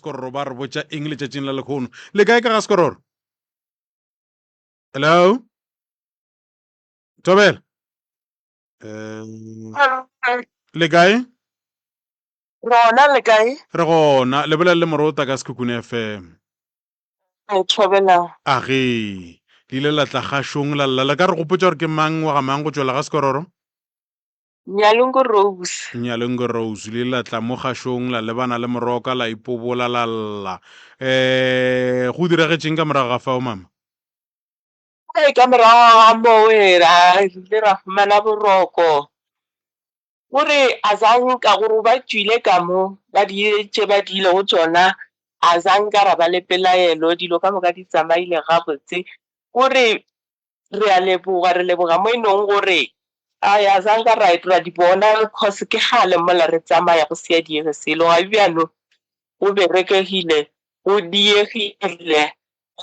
Skororo ba re botša eng letšatšing la lekgono. Le kae ka ga Skororo? Hello? Tobela? Le kae? Rona le kae? Re gona, le bolelele Morota ka Sekhukhune FM. Thobela. Age, le ile la tla kgašong la lla, le ka re gopotša gore ke mang wa ga mang go tšwela ga Skororo? Nyalungu Rose. Nyalungu Rose, le ile la tla mo kgašong la lebana le Moroka la ipobola la lla. Go diragetšeng ka morago ga fao mama? Ka morago moo ra ile ra fumana boroko. Gore a zanka gore ba tswile ka mo ba dietse ba dile go tsona a zanka ra ba le pelaelo dilo ka moka di tsamaile gabotse gore re a leboga mo enong gore a zanka ra di bona cause ke gale mola re tsamaya go sia diege selo ga bjano go berekegile go diegile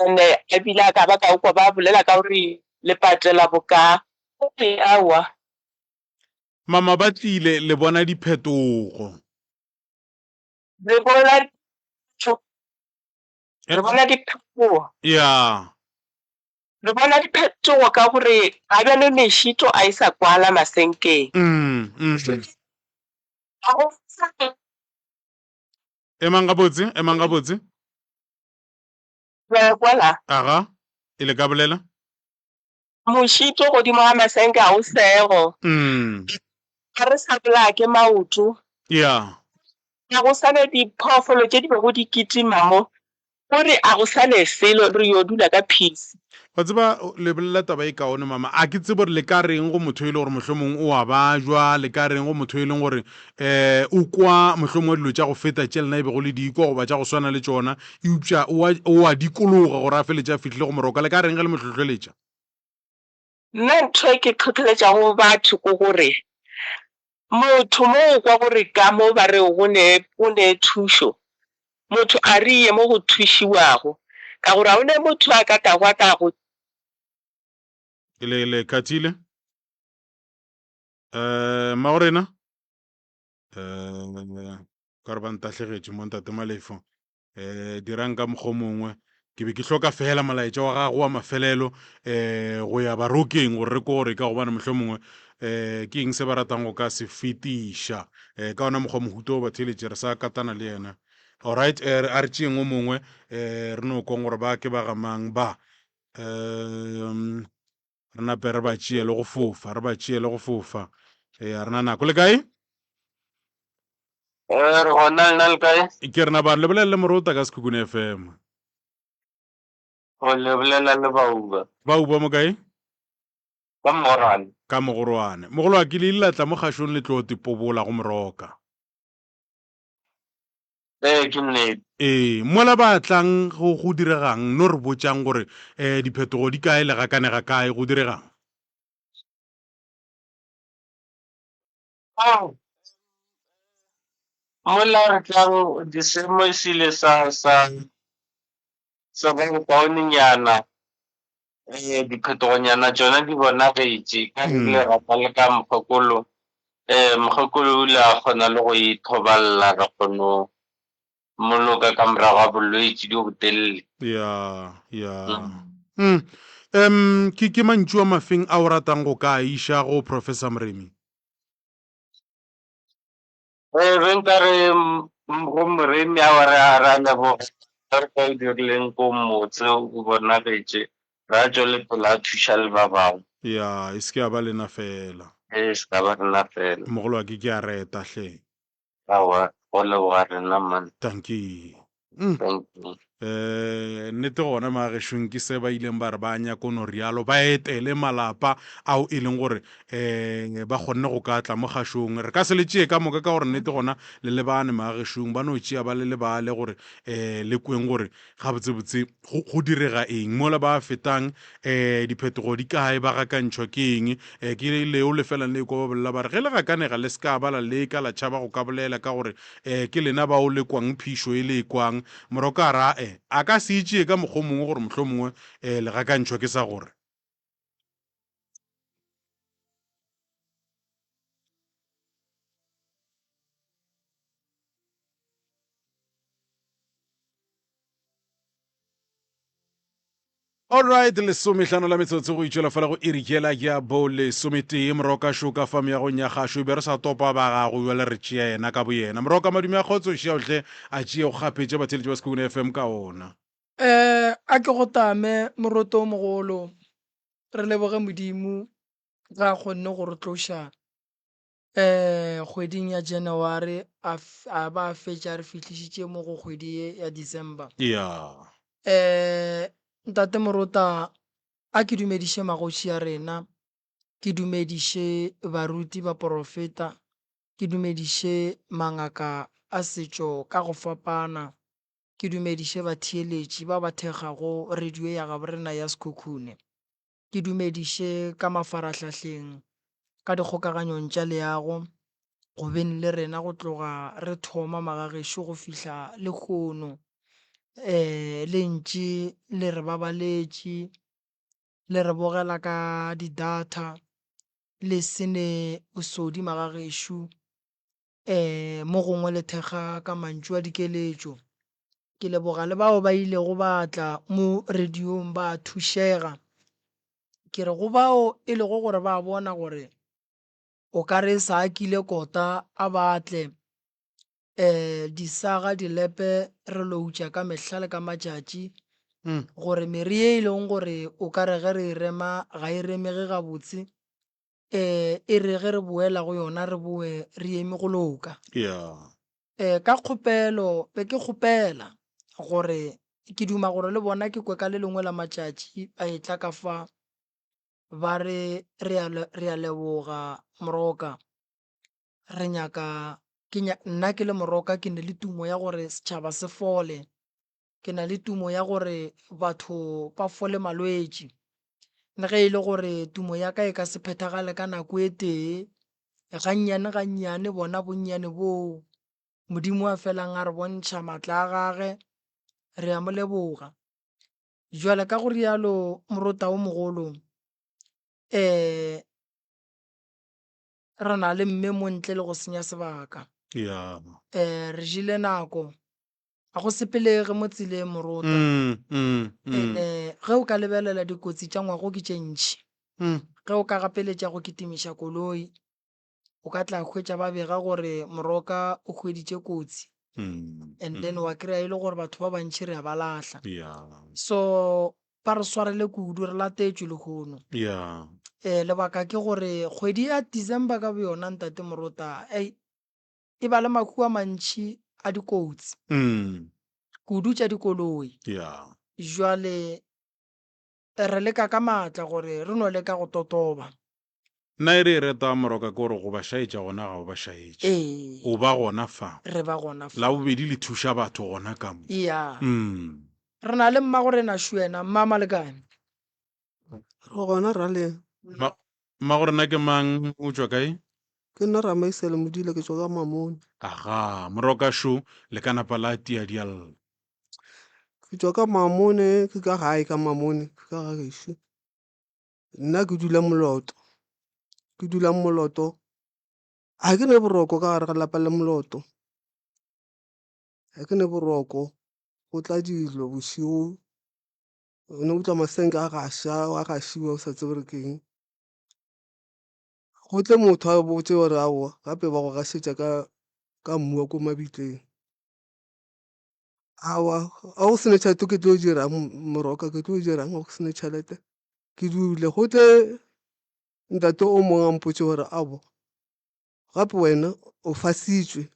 ene ebile a ka ba ka ukwa ba bolela ka gore le patela boka awa Mama ba tlile le bona diphetogo. re bona diphetogo Ya. re bona diphetogo ka gore ga bjale mešito a e sa kwala masenkeng Emang gabotse? kwala Aga, e le ka bolela? mošito godimo ga masenke ga o sego ga re sa bola ke maoto Ya. ga go sa le diphoofolo tše di bego di kitimamo gore a go sa le selo re yo dula ka peace Wa tseba le bolela taba e kaone mama, a ke tsebe gore le ka reng go motho e le gore mohlomong o a bajwa, le ka reng go motho e leng gore o kwa mohlomong wa dilo tša go feta tše lena e be go le diko goba tša go swana le tšona eupša o a dikologa gore a feletša a fihlile go Moroka, le ka reng ge le motlhotlheletša? nna ntho e ke tlhotlheletšago batho ko gore motho mo o kwa gore ka mo ba re o ne thušo motho a re ye mo go thušiwago ka gore ga o ne motho a ka ka go Le khathile magorena ka re ba ntatlhegetše mo ntate Malefo dirang ka mokgwa mongwe ke be ke hloka fela molaetša wa gago wa mafelelo go ya barokeng gore re ko gore ka gobane mohlwa mongwe ke eng se ba ratang go ka se fetiša ka ona mokgwa mohuta o batheletše re sa katana le yena. Alright, a re tšeeng o mongwe re no kong gore ba ke ba gamang ba re nape re ba tšee le go fofa a rena nako le kae re gona nna le kae ke rena ba le bolelele Morota ka Sekhukhune FM. go le bolela le Ba o bua mo kae? ka morane Ka Mogorwane. Mogolo wa ke le ile tla mo kgašong le tlo tipobola go Moroka. ke nnete Mola ba tlang go diregang no re botšang gore diphetogo di kae le gakane ga kae go diregang? mola re tlang disemo e sile sa ba bokaonenyana diphetogonyana tsona di bonagetse ka ebile rata le ka mokgokolo mokgokolo o ile a kgona le go ithobalela ra kgono moloka ka morago ga bolwetse jo bo telele ke mantšu a mafeng a o ratang go ka iša go Professor Mremi? be nkare go Moremi a re a leboga re ka o dirileng ko motse o bonagetse ra tswele pele a thuša le ba bangwe Ya, e se ke a ba lena fela. se ka ba rena fela Mogolo wa ke a reta hle. awa go leboga rena man Thank you. thank you Nnete gona magešong ke se ba ileng ba re ba nyakono rialo ba etele malapa ao e leng gore ba kgonne go ka tla mo kgašong re ka se le tšee ka moka ka gore nnete gona le lebane magešong ba no tšea ba le lebale gore le kweng gore ga botsebotse go direga eng mola ba fetang diphetogo di kae ba gakantšhwa ke eng ke leo le felang le kwa ba bolela ba re ge le gakanega le se ka bala le ka la tšhaba go ka bolela ka gore ke lena ba o le kwang phišo e le kwang Moroka ra a ka se itšee ka mokgwa mongwe gore mohlwa mongwe le gakantšhwa ke sa gore alright, lesomehlano la metsotso go itšwela fela go irikela ya bo lesometee moroka šoka fam ya go nyagašo be re sa topa ba gago jale re tšea ena ka boyena moroka madumi a kgotsoša otlhe a tšea go kgapetša batheletši ba sekone FM ka ona. A ke go tame moroto o mogolo re leboge modimo ga a kgonne go re tloša kgweding ya January a ba a fetša re fitlhišitše mo go kgwedi ye ya December. ya Ntate Morota a ke dumediše magoši a rena, ke dumediše baruti ba porofeta, ke dumediše mangaka a setšo ka go fapana, ke dumediše batheeletši ba ba thekgago radio ya gaborena ya Sekhukhune, ke dumediše ka mafarahlahleng ka dikgokaganyong tša leago go beng le rena go tloga re thoma magagešo go fihla le kgono le ntše le re babaletše le re bogela ka di-data le sene bosodi magagešo mo gongwe le thekga ka mantšu a dikeletšo. Ke leboga le bao ba ilego ba tla mo radiong ba thušega, ke re go bao e lego gore ba bona gore o ka re sa kile kota a batle disaga dilepe re loutša ka mehla le ka matšatši gore mere ye e leng gore o ka re ge re e rema ga e remege gabotse e re ge re boela go yona re boe re eme go loka. Ka kgopelo be ke kgopela gore ke duma gore le bona ke kwe ka le lengwe la matšatši a e tla ka fa ba re re a leboga moroka re nyaka nna ke le moroka ke ne le tumo ya gore setšhaba se fole, ke na le tumo ya gore batho ba fole malwetši, le ge e le gore tumo ya ka e ka se phethagale ka nako e tee gannyane bona bonnyane boo modimo a felang a re bontšha maatla a gage re a mo leboga. Jwale ka go rialo morota o mogolo re na le mme mo ntle le go senya sebaka re jile nako a go sepelege mo tseleng morota ge o ka lebelela dikotsi tša ngwago ke tše ntšhi ge o ka gapeletša go kitimiša koloi o ka tla hwetša ba bega gore moroka o hweditše kotsi and then wa kry-a e le gore batho ba bantšhi re a ba lahla so ba re swarele kudu re latetšwe lekgono. Lebaka ke gore kgwedi ya December ka boyona ntate morota e ba le makhu a mantšhi a dikotsi kudu tša dikoloi. Jwale re leka ka maatla gore re no leka go totoba. nna e re e reta moroka ke gore go ba šaetša gona ga o ba šaetše o ba gona fa re ba gona fa la bobedi le thuša batho gona ka mo re na le mma gore na šuena mma malekane re gona rale mma gore na ke mang o tšwa kae ke nna Ramaisele Modile ke tswa ka Mamone. aga moroka šo le ka napa la tia dialla Ke tswa ka Mamone ke ka gae ka Mamone ke ka ga gešo nna ke dula Moloto ga ke ne boroko ka gare ga lapa le Moloto ga ke ne boroko go tla dilo bošigo o ne utlwa masenke a gašiwa o sa tsebe re keng go tle motho a botse gore aowa gape ba go gašetša ka mmu wa ko mabitleng awa a go sene tšhelete ke tlo dirang moroka ke tlo dirang go sene tšhelete ke dule go tle ntate o mongwe a mpotse gore abo gape wena o fasitšwe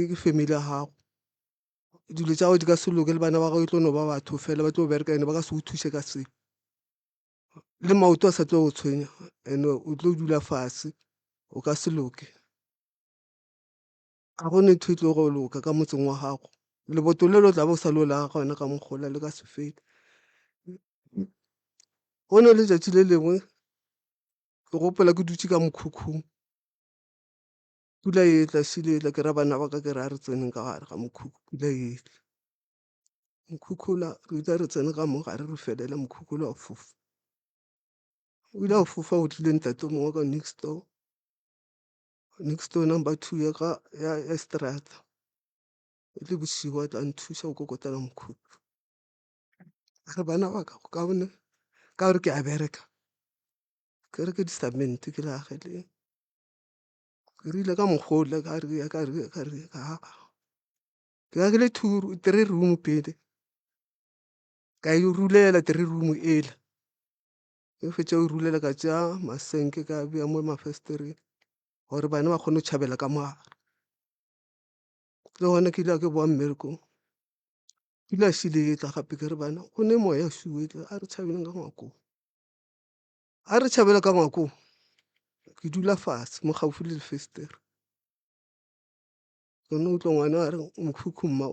ke family ya gago dilo tša go di ka se loke le bana ba gago e tlo no ba batho fela ba tlo bereka ene ba ka se go thuse ka seo le maoto a sa tlo go tshwenya ene o tlo dula fase o ka se loke ga gone ntho e tlo go loka ka motseng wa gago leboto le lo tla bo o sa lo la gona ka mokgola le ka se fele go ne le letšatši le lengwe ke gopola ke dutse ka mokhukhung pula e tla šiletla ke ra bana ba ka ke re a re tseneng ka gare ga mokhukhu pula etla mokhukhula re ile re tsene ka mo gare re felela mokhukhula wa fofa o ile a fofa o tlile ntate mongwe ka next door number 2 ya strata e le bošigo a tla nthuša go kokotela mokhukhu re bana ba ka go kaone ka gore ke a bereka ke reke di-cement ke le ageleng ke rile ka mogole ka agile 3 room pele ka e rulela 3 room ele e fetša o rulela ka tšea masenke ka bea mo mafestereng gore bana ba kgone go tšhabela ka mogare le gona ke ile ke boa mmerekong ke ile a šile e tla gape ke re bana go ne moya suele a re tšhabeleng ka ngwakong a re tšhabela ka ngwakong ke dula fatshe mo gaufi le lefestere gone o tlo ngwana a re mokhukhumma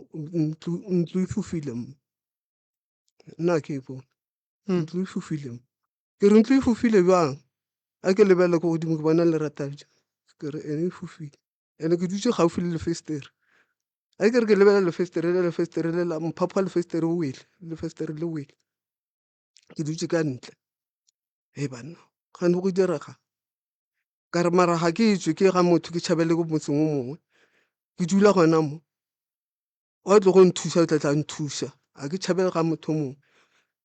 ntlo e fofile mo nna ke e bone ntlo e fofile mo ke re ntlo e fofile bjang a ke lebelele ko godimo ke bona lerata ke re ene e fofile ene ke dutse gaufi le lefestere a ke re ke lebelela lefestere le la mphapha lefestere o wele lefestere le wele ke dutse ka ntle e banna gane go direga ka re mara ga ke etswe ke ga motho ke tšhabele ko motseng o mongwe ke dula gona mo o tle go nthusa o tlatla nthusa a ke tšhabele ga motho mongwe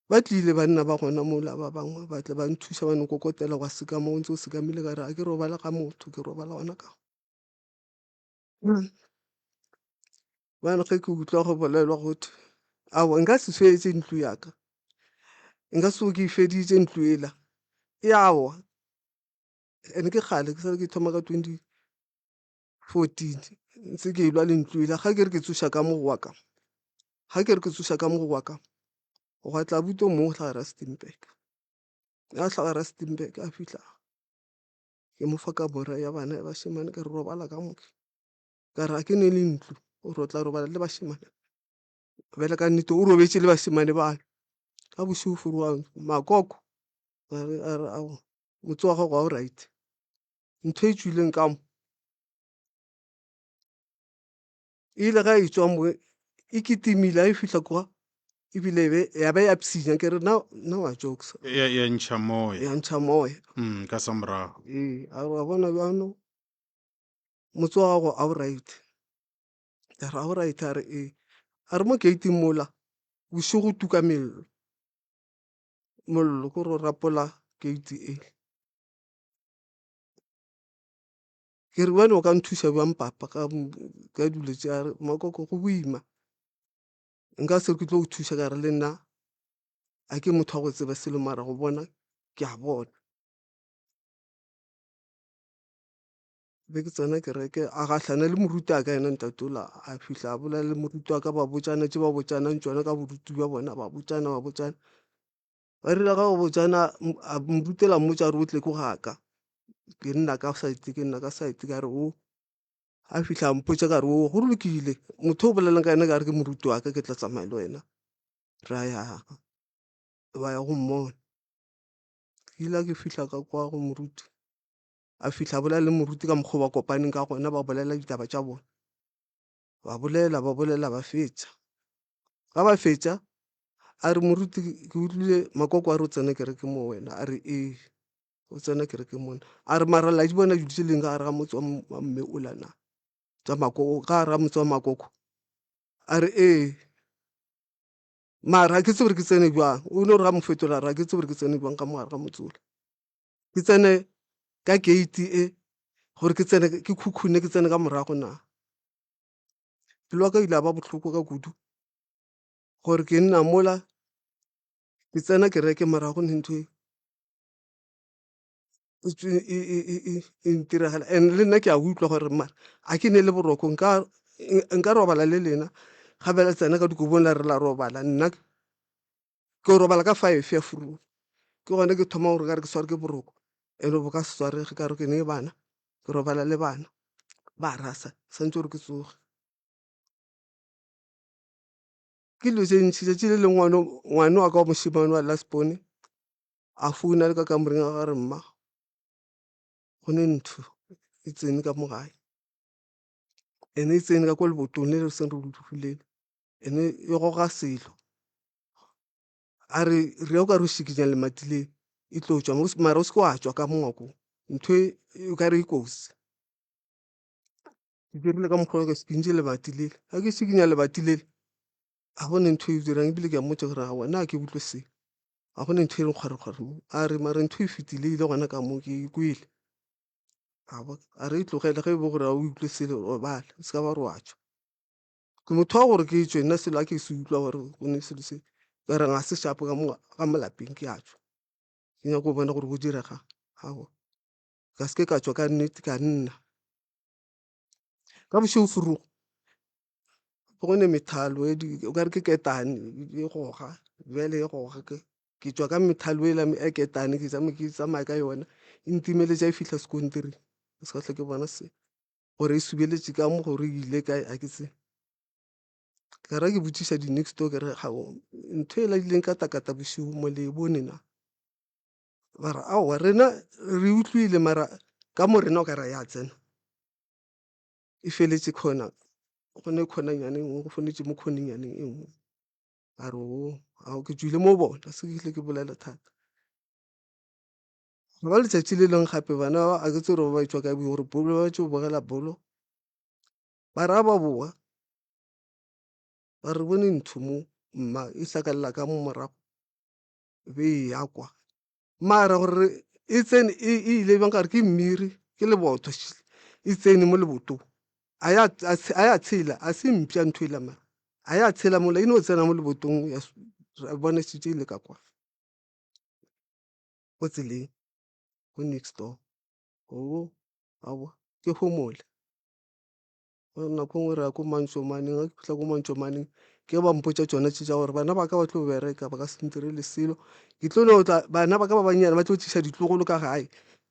ba tlile banna ba gona mola ba bangwe ba tle ba nthusa ba nkokotela wa seka mo ntse o sekamile ka re a ke robala ka motho ke robala gona ka bana ge ke utlwa go bolelwa gotho ao nka se fetse ntlo yaka nka se ke e feditse ntlo ela e awa ene ke kgale ke sale ke thoma ka 2014 ntse ke ilwa le ntlo ela ga ke re ke tsoša ka mogo wa ka ga ke re ke tsoša ka mogo wa ka go tla buto mo tla Rustenburg a tla Rustenburg a fihla ke mo fa ka bora ya bana ba shemane ka re robala ka moke ka re a ke ne le ntlo o re o tla robala le bashemane bele ka nnete o robetse le bashemane bana ka bosigo foroang makoko a re ao motse wa gago ga o right ntho e tswileng ka mo ile ga e tswa mo e kitimile a e fihla kwa ebile ya ba ya psinya ke re na wa jokes ya ntšha moya ya ntšha moya ka sa morago a re wa bona bjano motse wa gago a o right a re a o right a re a re mo gating mola bosigo tuka mollo ko re o rapola gate e ke re bane o ka nthusa bjang papa ka dilo tše a re makoko go boima nka se re ke tlo go thusa ka re le nna a ke motho wa go tseba selo mara go bona ke a bona be ke tsena kereke a gahlana le moruti a ka ena ntatola a fihla a bolela le moruti wa ka ba botsana tše ba botsanang tsona ka boruti ba bona ba botsana ba rile ga go botsana a morutela mmotsa a re o tle ko gaka ke nna ka site ka re o a fihla a mpotsa ka re o go lokile motho o bolelang ka ena ka re ke moruti wa ka ke tla tsamaya le wena ra ya ba ya go mmona ke ile ke fihla ka kwa go moruti a fihla a bolela le moruti ka mokgwa ba kopaneng ka gona ba bolela ditaba tša bona ba bolela ba fetša ga ba fetša a re moruti ke utlwile makoko a re o tsena kereke mo wena a re ee o tsena kereke mona a re mara la di bona dilo tse leng ka gare ga motse wa mme o lana tsa makoko ka gare ga motse wa makoko a re ee mara ke tsebe ke tsene jwang o ne gore ga mo fetola ra ke tsebe ke tsene jwang ka mogare ga motse ole ke tsene ka gate e gore ke tsene ke khukhune ke tsene ka morago na pelo wa ka ile a ba bohloko ka kudu gore ke nna mola ke tsena kereke morago ne ntho e ntiragala and le nna ke a utlwa gore mara a ke ne le boroko nka robala le lena ga bela tsena ka dikobong la re la robala nna ke robala ka 5 ya furu ke gone ke thoma gore ka re ke sware ke boroko ene bo ka se swarege ka re ke ne bana ke robala le bana ba rasa santse gore ke tsoge ke dilo tse ntšhi tšatši le le ngwane wa ka wa mošimane wa laspone a founa le ka kamoreng a gare mma go ne ntho e tsene ka mogae ene e tsene ka kwa lebotong le le seng re lotlogileng ene e goga selo a re re o ka re o šikinya lematileng e tlo tswa mara o se ke wa tswa ka mongwakong ntho e ka re e kosi ke dirile ka mokgwa ka sekintše lebati lele ga ke šikinya lebati lele ga gone ntho e dirang ebile ke a mmotse gore a wena ke utlwe se ga gone ntho e leng kgware mo a re mare ntho e fetile ile gona ka mo ke kwele a re e tlogele ge e be gore a o utlwe sele o bale se ka ba re wa tswa ke motho wa gore ke tswe nna selo a ke se utlwa gore go ne selo se ka reng a se shapo ka mo lapeng ke a tswa ke nyako go bona gore go direga ao ka seke ka tswa ka nnete ka nna ka bošego furugo gone methalo o kare ke ketane e goga bjale e goga ke tswa ka methalo e ketane ke tsamaya ka yona e ntimeletša e fitlha sekontiring ke se ka tlho ke bona se gore e subeletše ka mo gore e ile kae a ke tse ka ra ke botšiša di-next door ke re gao ntho e la ileng ka takata bošego mo le e bone na bara aowa rena re utlwile mara ka mo rena o ka ra ya tsena e feletše kgona go ne kgonanyane nngwe go fonetse mo kgonenyaneng e nngwe a re o ao ke tswile mo bona se ke tle ke bolela thata ba letšatši le leng gape bana a ke tse gore ba tswa ka gore bolo ba tse o bogela bolo ba ra ba boa ba re bone ntho mo mma e hlakalela ka mo morago be e yakwa mara gore e tsene e ile bang kare ke mmiri ke leboto e tsene mo lebotong a ya tshela a se mpša ntho e lamara a ya tshela mola eno o tsena mo lebotong ya bona šitše ile ka kwa go tseleng go next door o aa ke homole nako ngwe re ya ko mantšomaneng a ke fitlha ko mantšomaneng ke ba mpotša tsona tše tša gore bana ba ka ba tlo bereka ba ka se ntirele selo ke tlo tla bana ba ka ba bannyane ba tlo tšiša ditlogolo ka gae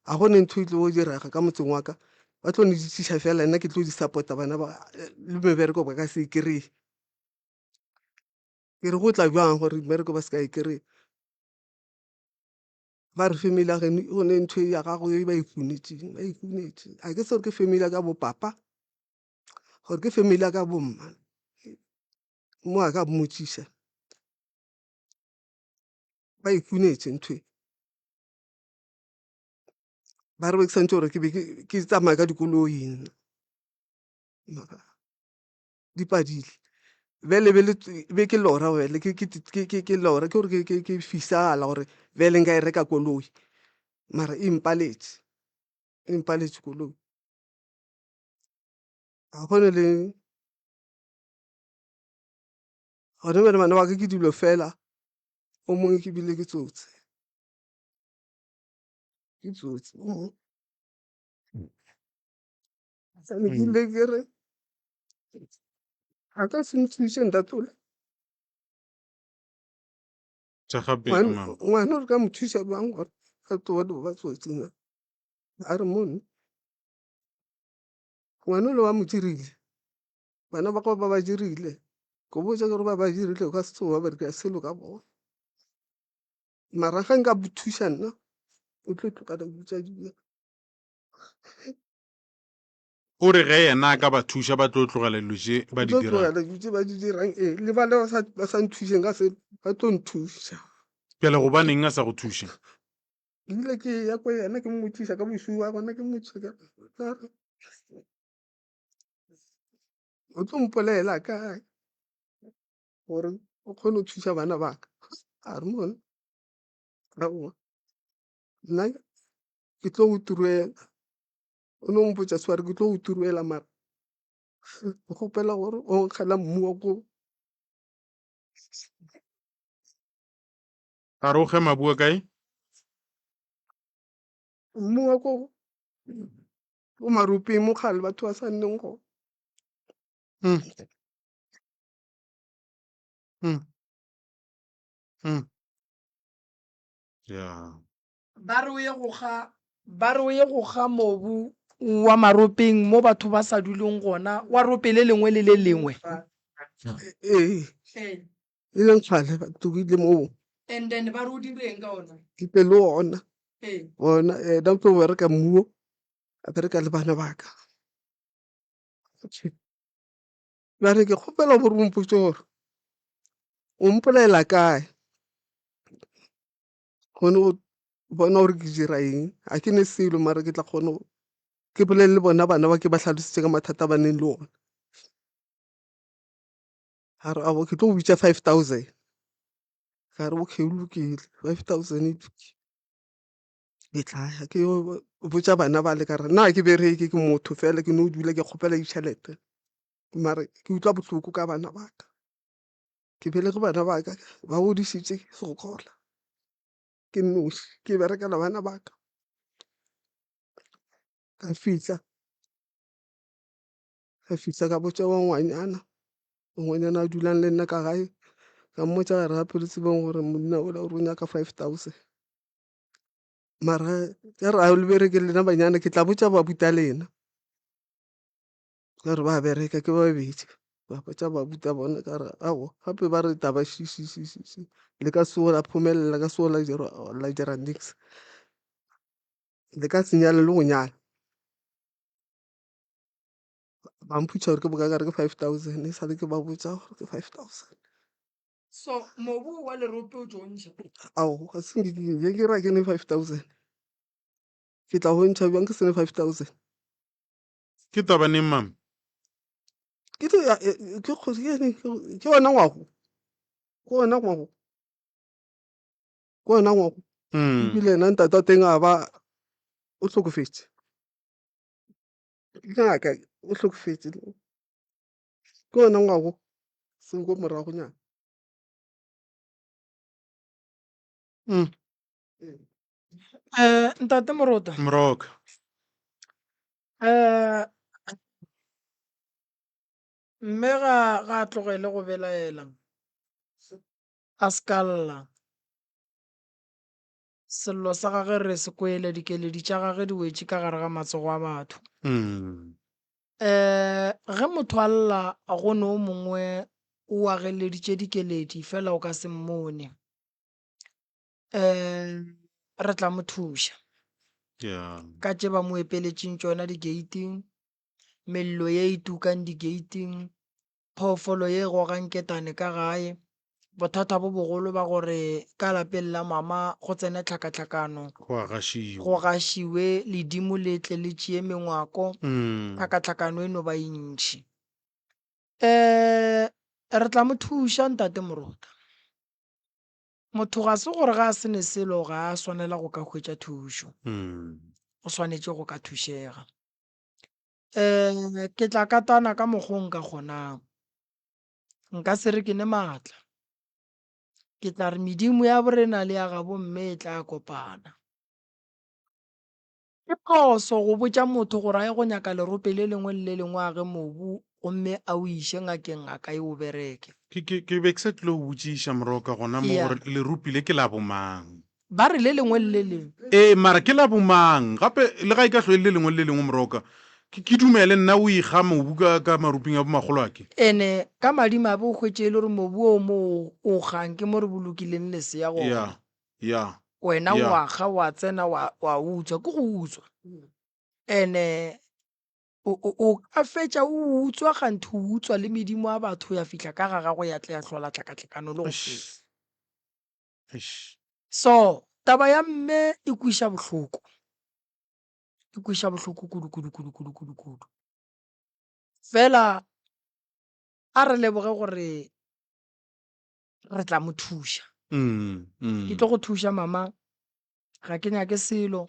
a gone ntho e tlo go direga ka motseng wa ka ba tlo ne di tšiša fela nna ke tlo di support-a bana ba le mebereko ba ka se e kry-e ke re go tla bjang gore mmereko ba se ka e kry-e ba re family ya geno go ne ntho ya gago e ba ikhunetseng a ke se gore ke family ya ka bo papa gore ke family ya ka bomma mo a ka mmotšiša ba ikhunetse ntho e ba re bekisantse gore ke tsamaya ka dikoloing di padile bele be ke lora wele ke lora ke gore ke fisagala gore bele nka e reka koloi mara e mpaletše koloi ga gone le gone bene bana ba ka ke dilo fela o mongwe ke bile ke tsotse sane ke ile ke re a ka se nthuše ntatole tša gape ngwana o re ka mo thuša bang gore a tloa ba tsotseng a re mono ngwana o le wa mo dirile bana ba ba ba dirile ko botsa gore ba ba dirile o ka se tsoga ba re ka selo ka bona mara ga nka thuša nna o tlo tlokana botsa dilo o re ge yena a ka ba thuša ba tlo tlogela dilo tše ba di dirang ba di dirang le ba le ba sa nthušeng ka se ba tlo nthuša pele gobaneng a sa go thuše ebile ke ya ko yena ke mmotšiša ka bošuu wa gona ke mmotšiša o tlo mpolela kae gore o kgone go thuša bana ba ka a re mone aowa nna ke tlo go turuela o ne o mpotša sware ke tlo go turuela mara o kgopela gore o nkgela mmu wa ko a re o ge mabua kae mmu wa ko o maropeng mo kgale batho ba sa nneng go ya ba re o ye go ga mobu wa maropeng mo batho ba sa duleng gona wa rope le lengwe le le lengwe ee e leng kgale batho go ile moo and then ba re o direng ka ona ke pele ona ona da o tlo bereka mmuo a bereka le bana ba ka ba re ke kgopela gore o mpotse gore o mpolela kae gone o bona gore ke dira eng a ke ne selo mara ke tla kgone ke bolele le bona bana ba ke ba tlhalosetse ka mathata ba neng le ona a re abo ke tlo go bitsa 5,000 ka re okay o lokile 5,000 e lokile ke tlaya ke yo botsa bana ba le ka re nna ke bereke ke motho fela ke no dula ke kgopela ditšhelete mare ke utlwa botlhoko ka bana ba ka ke belege bana ba ka ba godisitse sokola ke nnoši ke berekela bana ba ka fitlha ka botsa wa ngwanyana a dulang le nna ka gae ka mmotsa gare gape le tsebeng gore monna ola o ronya ka 5,000 mara ka re a le bereke lena banyana ke tla botsa ba buta lena ka re ba bereka ke babedi ba botsa ba buta bona ka re ao gape ba re taba šišišišiši le ka seo la phomelela ka seo la dira nix le ka senyala le go nyala ba mphutša gore ke boka ka re ke 5,000 e sale ke ba botsa gore ke 5,000 so mobu wa lerope o tlo ntšha ao ga se ke ra ke ne 5,000 ke tla go ntšha bjang ke sene 5,000 ke taba neng mama ke yona ngwago ke yona ngwago ebile ena ntata teng a ba o tlhokofetse ngaka o tlhokofetse ke yona ngwago seng ko morago nyana ntate Morota moroka mme ga a tlogele go belaela a ska lla sello sa gage re se kwele dikeledi tša gage di wetše ka gare ga matsogo a batho ge motho a lla go ne o mongwe o ageleditše dikeledi fela o ka se mmone re tla mo thuša yeah ka tše ba mo epeletšeng tšona di-gating mello ye e tukang di-gating phoofolo ye e gogang ketane ka gae bothata bo bogolo ba gore ka lapeng la mama go tsene tlhakatlhakano go a gašiwa go gašiwe ledimo letle le tšee mengwako tlhakatlhakano eno ba ntšhi re tla mo thuša ntate Morota motho ga se gore ga a sene selo ga a swanela go ka hwetša thušo o swanetše go ka thušega ke tla katana ka mokgwa ka kgonang nka se re ke ne maatla ke tla re medimo ya borena le ya gabo mme e tla kopana ke phoso go botša motho gore a ye go nyaka lerope le lengwe le le lengwe a ge mobu gomme a o iše ngakeng a ka e o bereke ke be ke sa tlile go botšiša moroka gona mo Yeah. gore le rupile ke la bomang ba re le lengwe le le lengwe mara ke la bomang gape le ga e ka tlhoe le lengwe le lengwe moroka ke dumele nna o ikga mobu ka maruping a bomagolo ake ene ka madimabe o hwetše e le gore mobu o mo o kgang ke mo re bolokileng lesea gona ya wena Yeah. wa ga wa tsena wa utswa ke go utswa ene o ka fetša o utswa gantho o utswa le medimo a batho ya fihla ka ga gago ya tle ya hlola tlhakatlhakano le go feta so taba ya mme e kweša bohloko kudu fela a re leboge gore re tla mo thuša ke tlo go thuša mama ga ke nyake selo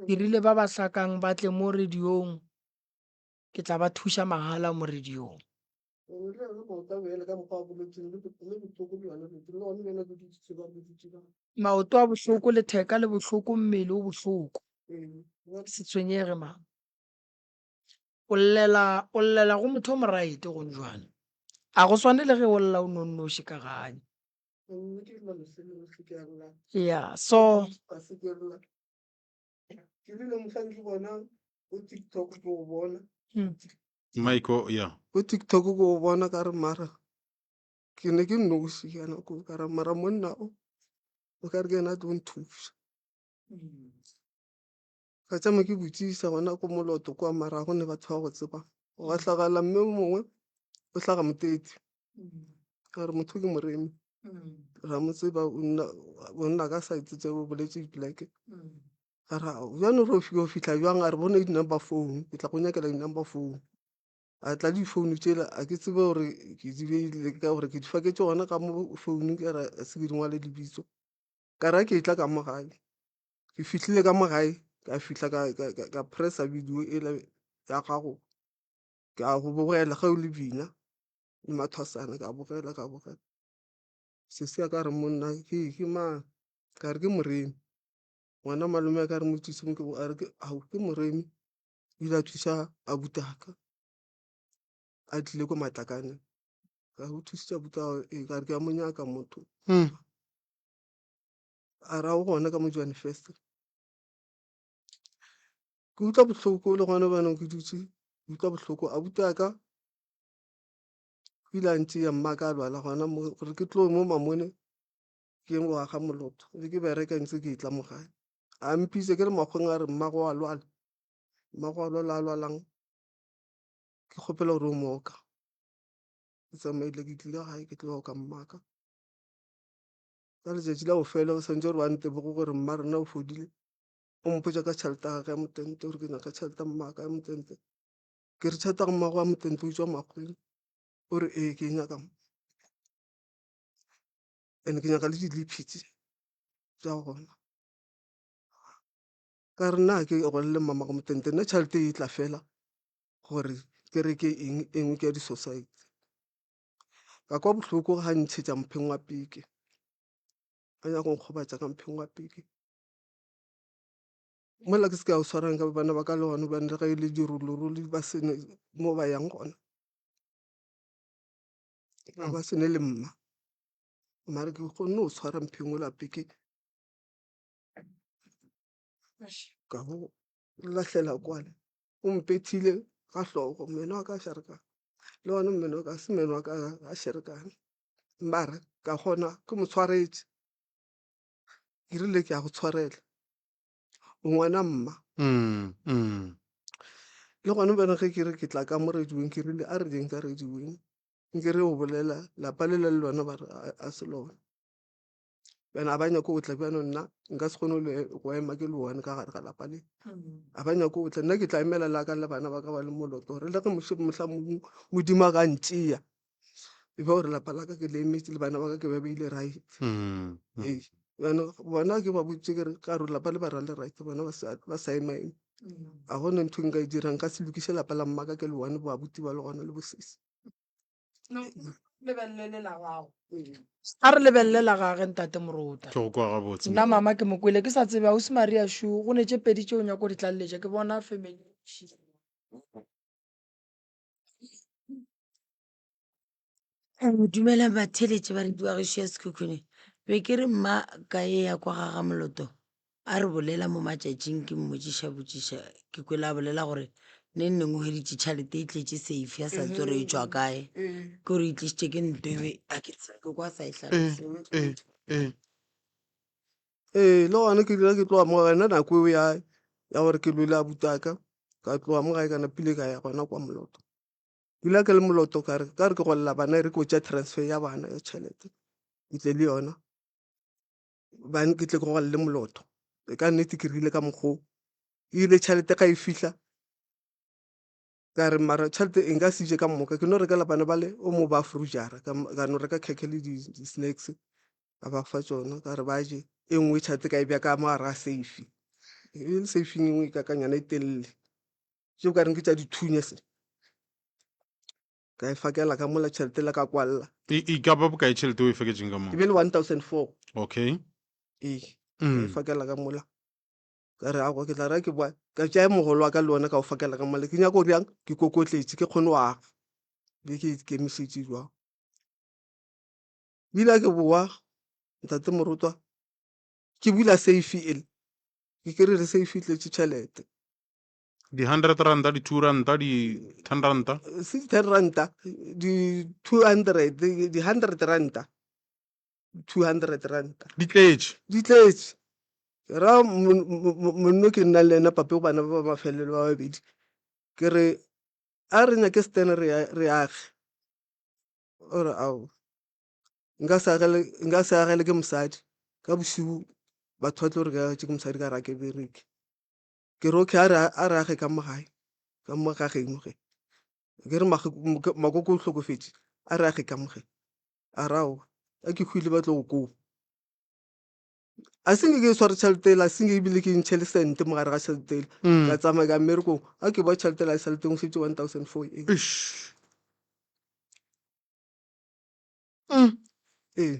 ke rile ba ba hlakang ba tle mo radiong ke tla ba thuša mahala mo radiong maoto a bohloko letheka le bohloko mmele o bohloko se tshwenyege mama o llela go motho o moraete gone jwane a go swane le ge o lla o nonnoši ka ganye ya so ke rile mohlang ke bona o TikTok ke go bona maiko ya o TikTok ke go bona ka re mara ke ne ke nnoši ka nako ka re mara monna o ka re ke ena tlo nthuša ka tsama ke botsisa gona ko moloto kwa mara go ne batho ba go tseba o ga tlhagala mme o mongwe o tlhaga motetsi ka re motho ke moremi ra mo tseba bonna ka site tse bo boletse black ga ra bjane re o fitlha bjang a re bone di-number phone ke tla go nyakela di-number phone a tla difounu tsela a ke tsebe gore ke di beile ka gore ke di faketse gona ka mo founung ka ra se ke dingwale lebitso ka ra ke tla ka mo gae ke fihlile ka mo gae ka fihla ka pressa video ele ya gago ka go bogela ga o le bina le mathwasana ka bogela se se ka re monna ke mang ka re ke moremi ngwana malome a ka re motsise mo ke a re ke moremi ile a thusa a butaka a tlile ko Matlakane ka go thusitse buta ka re ke a mo nyaka motho a ra o gona ka mo Johan First ke utlwa bohloko le gona bana ke dutse ke utlwa bohloko a butaka ile a ntse ya mmaka a lwala gona gore ke tlo mo mamone ke go aga moloto le ke bereka ntse ke tla mo gae a mpitse ke le makgong a re mmago a lwala a lwalang ke kgopela gore o moka ke tsamaile ke tlile gae ke tlo ka mmaka ka letšatši la go fela o santse gore wa ntebogo gore mma rena o fodile o mpotsa ka tšhelete ya ka motente gore ke nyaka tšhelete mmaka ya motente ke re tšhelete go mmago wa motente o tswa makgweng ore ee ke nyaka and ke nyaka le diliphitse tša gona ka re nna ke golle mama go motente nna tšhelete e tla fela gore ke reke eng engwe ke ya di-society ka kwa bohloko ga ntšhetša mpheng wa peke a nyaka go nkgobatša ka mpheng wa peke mola ke se ka o tshwarang ka bana ba ka le gone bane ga e le dirolorole ba sene mo ba yang gona ba sene le mma mare ke kgonne o tshwara mpheng o la peke ka go lahlela kwale o mpethile ga hlogo mmeno wa ka shareka le gone mmeno wa ka se mmeno wa ka a sherekane mbare ka kgona ke mo tshwaretse ke rile ke a go tshwarela o ngwana mma le gone bana ge ke re ke tla ka mo rediong ke rile a re jeng ka rediong nke re o bolela lapa le le lona ba re a se lona bana a ba nyako o tla bjano nna nka se kgone go ema ke le one ka gare ga lapa le a ba nyako o tla nna ke tla emela la ka le bana ba ka ba le moloto gore le ge mohla modimo a ka ntšea e ba gore lapa la ka ke le emetse le bana ba ka ke ba beile right ee bona ke ba botse ke re ka re lapa le ba ra le right bona ba sa emaeme a gone ntho nka e dirang ka se lokiše lapa la mmaka ke le one bo abuti ba le gona le bosesi a re lebelela gage ntate Moruta ke go kwa gabotse nna mama ke mokwele ke sa tsebe o se Maria Shu go ne tše pedi tšeo nyako di tlaleletša ke bona family Dumela batheletše ba re diwagišo ya sekhukhune be ke re mma ka ye ya kwa gaga moloto a re bolela mo matšatšing ke mmotšiša ke kwela a bolela gore ne nneng o heditše tšhalete e tletše safe ya sa tsore e tswa kae ke gore e tlišitše ke ntwebe a ke kwa sa e tlhalose ee le gona ke dira ke tloga mo gae nna nako eo ya gore ke lwele a butaka ka tloga mo gae ka napile ka ya gona kwa moloto dula ke le moloto ka re ke golela bana e re ko tša transfer ya bana ya tšhelete ke tle le yona bane ke tle ke gogalle moloto e ka nnete ke rile ka mokgwa ile tšhelete ga e fihla ka re mara tšhelete e nka sije ka moka ke no rekela bana bale o mo ba frujara ka no reka keke le di-snacks ka ba fa tsona ka re ba je e nngwe tšhelete ka e bja ka mo gare a safe e le safeng engwe ka kanyana e telele tšeo ka reng ke tša dithunya se ka e fakela ka mola tšhelete la ka kwalla e ka ba bokae tšhelete o e feketseng ka e moo be le 1004 okay ee ka e fakela ka mola ka re agwa ke tla ra ke boa ka tšea mogolo wa ka le ona ka o fakela ka mola ke nyako riang ke kokotletše ke kgone o aga be ke ikemišetše jwang bile ke boa ntate Morutwa ke bula safe ele ke kry-re safe tletše tšhelete di-100 ranta di-2 ranta di-10 ranta 10 ranta di-200 di-100 ranta 200 ranta di tletše di tletše ra monno ke nna le ena pape go bana ba mafelelo ba babedi ke re a re nyake stene re age ore ao nka se agele ke mosadi ka bosibu batho ba tlo re ke agetše ke mosadi ka ra ke bereke ke re okay a re age ka mogae ka mogageno ge ke re makoko o hlokofetse a re a ge kamogela a rao a ke hwile ba tlo go kopa a senge ke sware tšheletela a senge ebile ke ntšhe le sente mogare ga tšheletela ka tsamaya ka mmerekong a ke ba tšheletela tšheleteng o šetse 1,400 Eish. ee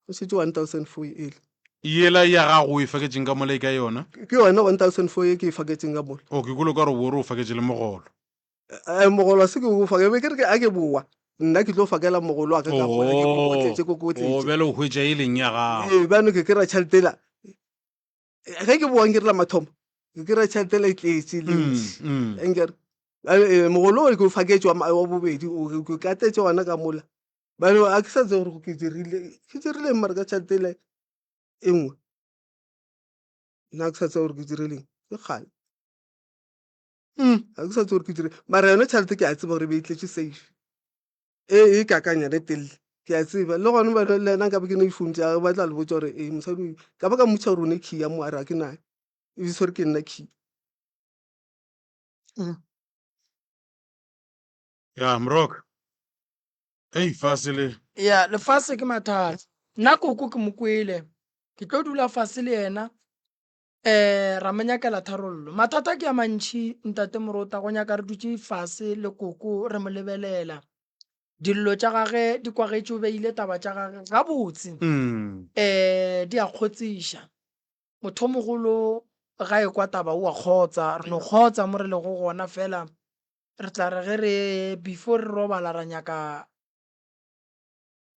o šetse 1,400 yela ya gago o e faketseng ka mola e ka yona ke yona 1,400 ke e faketseng ka mola o ke kolo ka re bore o faketse le mogolo mogolo se ke o fa ke re ke a ke boa nna ke tlo fakela mogolo wa ka ka mola ke kokotletse o bele o hwetša e leng ya gago bano ke kry-a tšheletela ge ke boang ke rela mathomo ke kry-a tšheletela e tletse le enkere mogolo o ke o faketse wa bobedi ke katetse gona ka mola bano a ke sa tse gore ke dirile mare ka tšheletela e nngwe nna ke sa tse gore ke dirileng ke kgale a ke sa tse gore ke dire mara yone tšhelete ke a tseba gore be e tletse safe e kakanya le telele ke a tseba le gone ba le ena ka be ke ne ifontse a batla le botsa gore mosadi ka ba ka motšha gore o ne key ya mo a re a ke nae e bitse gore ke nna key ya mroka ei fase le ya lefase ke mathata nna koko ke mo kwele ke tlo dula fase le yena ra mo nyakela tharollo mathata ke ya mantšhi ntate Morota go nyaka re dutse fase le koko re mo lebelela dillo tša gage di kwagetse o beile taba tša gage gabotse di a kgotšiša motho o mogolo ga e kwa taba o a kgotsa re no kgotsa mo re le go gona fela re tla re ge re before re robala ra nyaka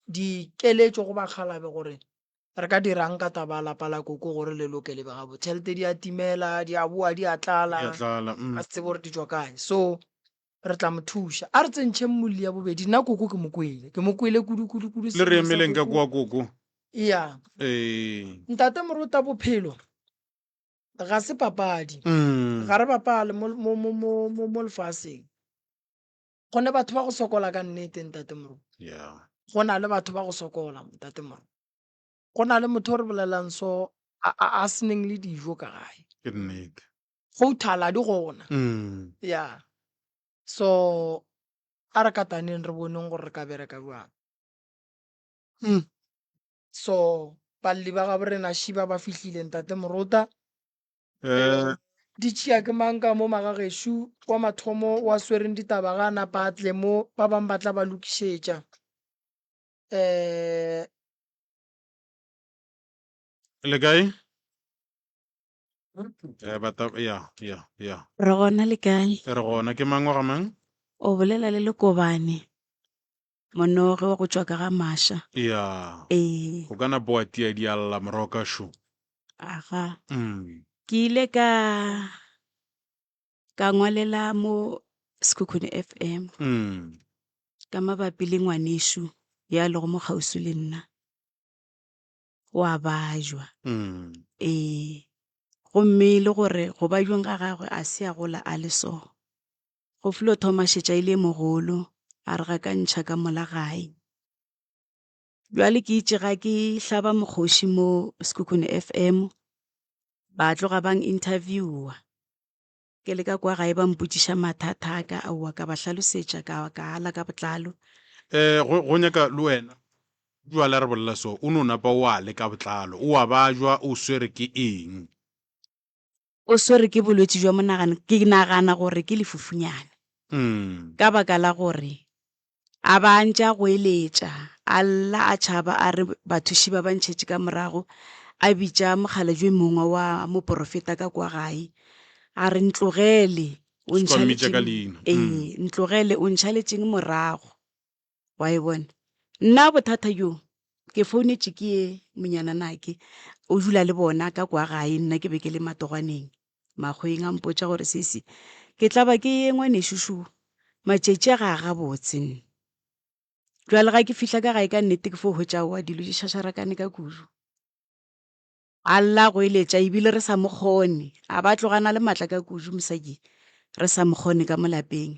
dikeletšo go bakgalabe gore re ka dirang ka taba lapa la koko gore le loke lebe gabo tšhelete di a timela di a boa di a tlala a se tsebe gore di tswa kae so re tla mo thuša a re tsentšheng molli ya bobedi nna koko ke mo kwele kudu le re emeleng ka kwa koko ya ntate Morota bophelo ga se papadi ga re bapale mo lefaseng go ne batho ba go sokola ka nnete ntate Morota go na le batho ba go sokola ntate Morota go na le motho o re bolelang so a seneng le dijo ka gae ke nnete go thala di gona ya so a re kataneng re boneng gore re ka bereka jwang so balli ba ga borena shiba ba fihlile ntate Morota di tšea ke mang ka mo magagešo wa mathomo wa swereng ditaba ga napa tle mo ba bang ba tla ba lokišetša le kae Re gona le kae? re gona ke mang wa ga mang O bolela le Lekobane monoge wa go tšwa ka ga Masha. ya Ee, o kana boa tia di alla moroka sho aga. Ke ile ka ngwalela mo Sekhukhune FM ka mabapi le ngwaneshu ya le go mo kgausu le nna wa bajwa. Ee, gomme le gore go bajweng ga gagwe a se a gola a le so. Go filo thoma šetša ile mogolo a re ga ka ntšha ka mola gae. Jwale ke itše ga ke hlaba mokgoši mo Sekhukhune FM ba tloga bang interviewa ke le ka kwa gae ba mpotšiša mathata a ka aowa ka ba hlalosetša ka ala ka botlalo. go nyaka le wena jwale re bolela so o no napa o a le ka botlalo o a bajwa o swere ke eng O swere ke bolwetši jwa monagano ke nagana gore ke lefufunyana ka baka la gore a ba ntša go eletša a lla a tšhaba a re bathuši ba bantšhetše ka morago a bitša mokgalajwe mongwe wa moporofeta ka kwa gae a re ntlogele o ntlogele o ntšhaletšeng morago wa e bona nna bothata jo ke founetše ke ye monyananake o dula le bona ka kwa gae nna ke be ke le matogwaneng makgweng a mpotša gore sese ke tla ba ke ye ngwanešušu matšetši ga ga botse jwale ga ke fihla ka gae ka nnete ke fo hwetša wa dilo di šašarakane ka kudu a lla go eletša ebile re sa mokgone a ba tlogana le maatla ka kudu mosadi re sa mokgone ka molapeng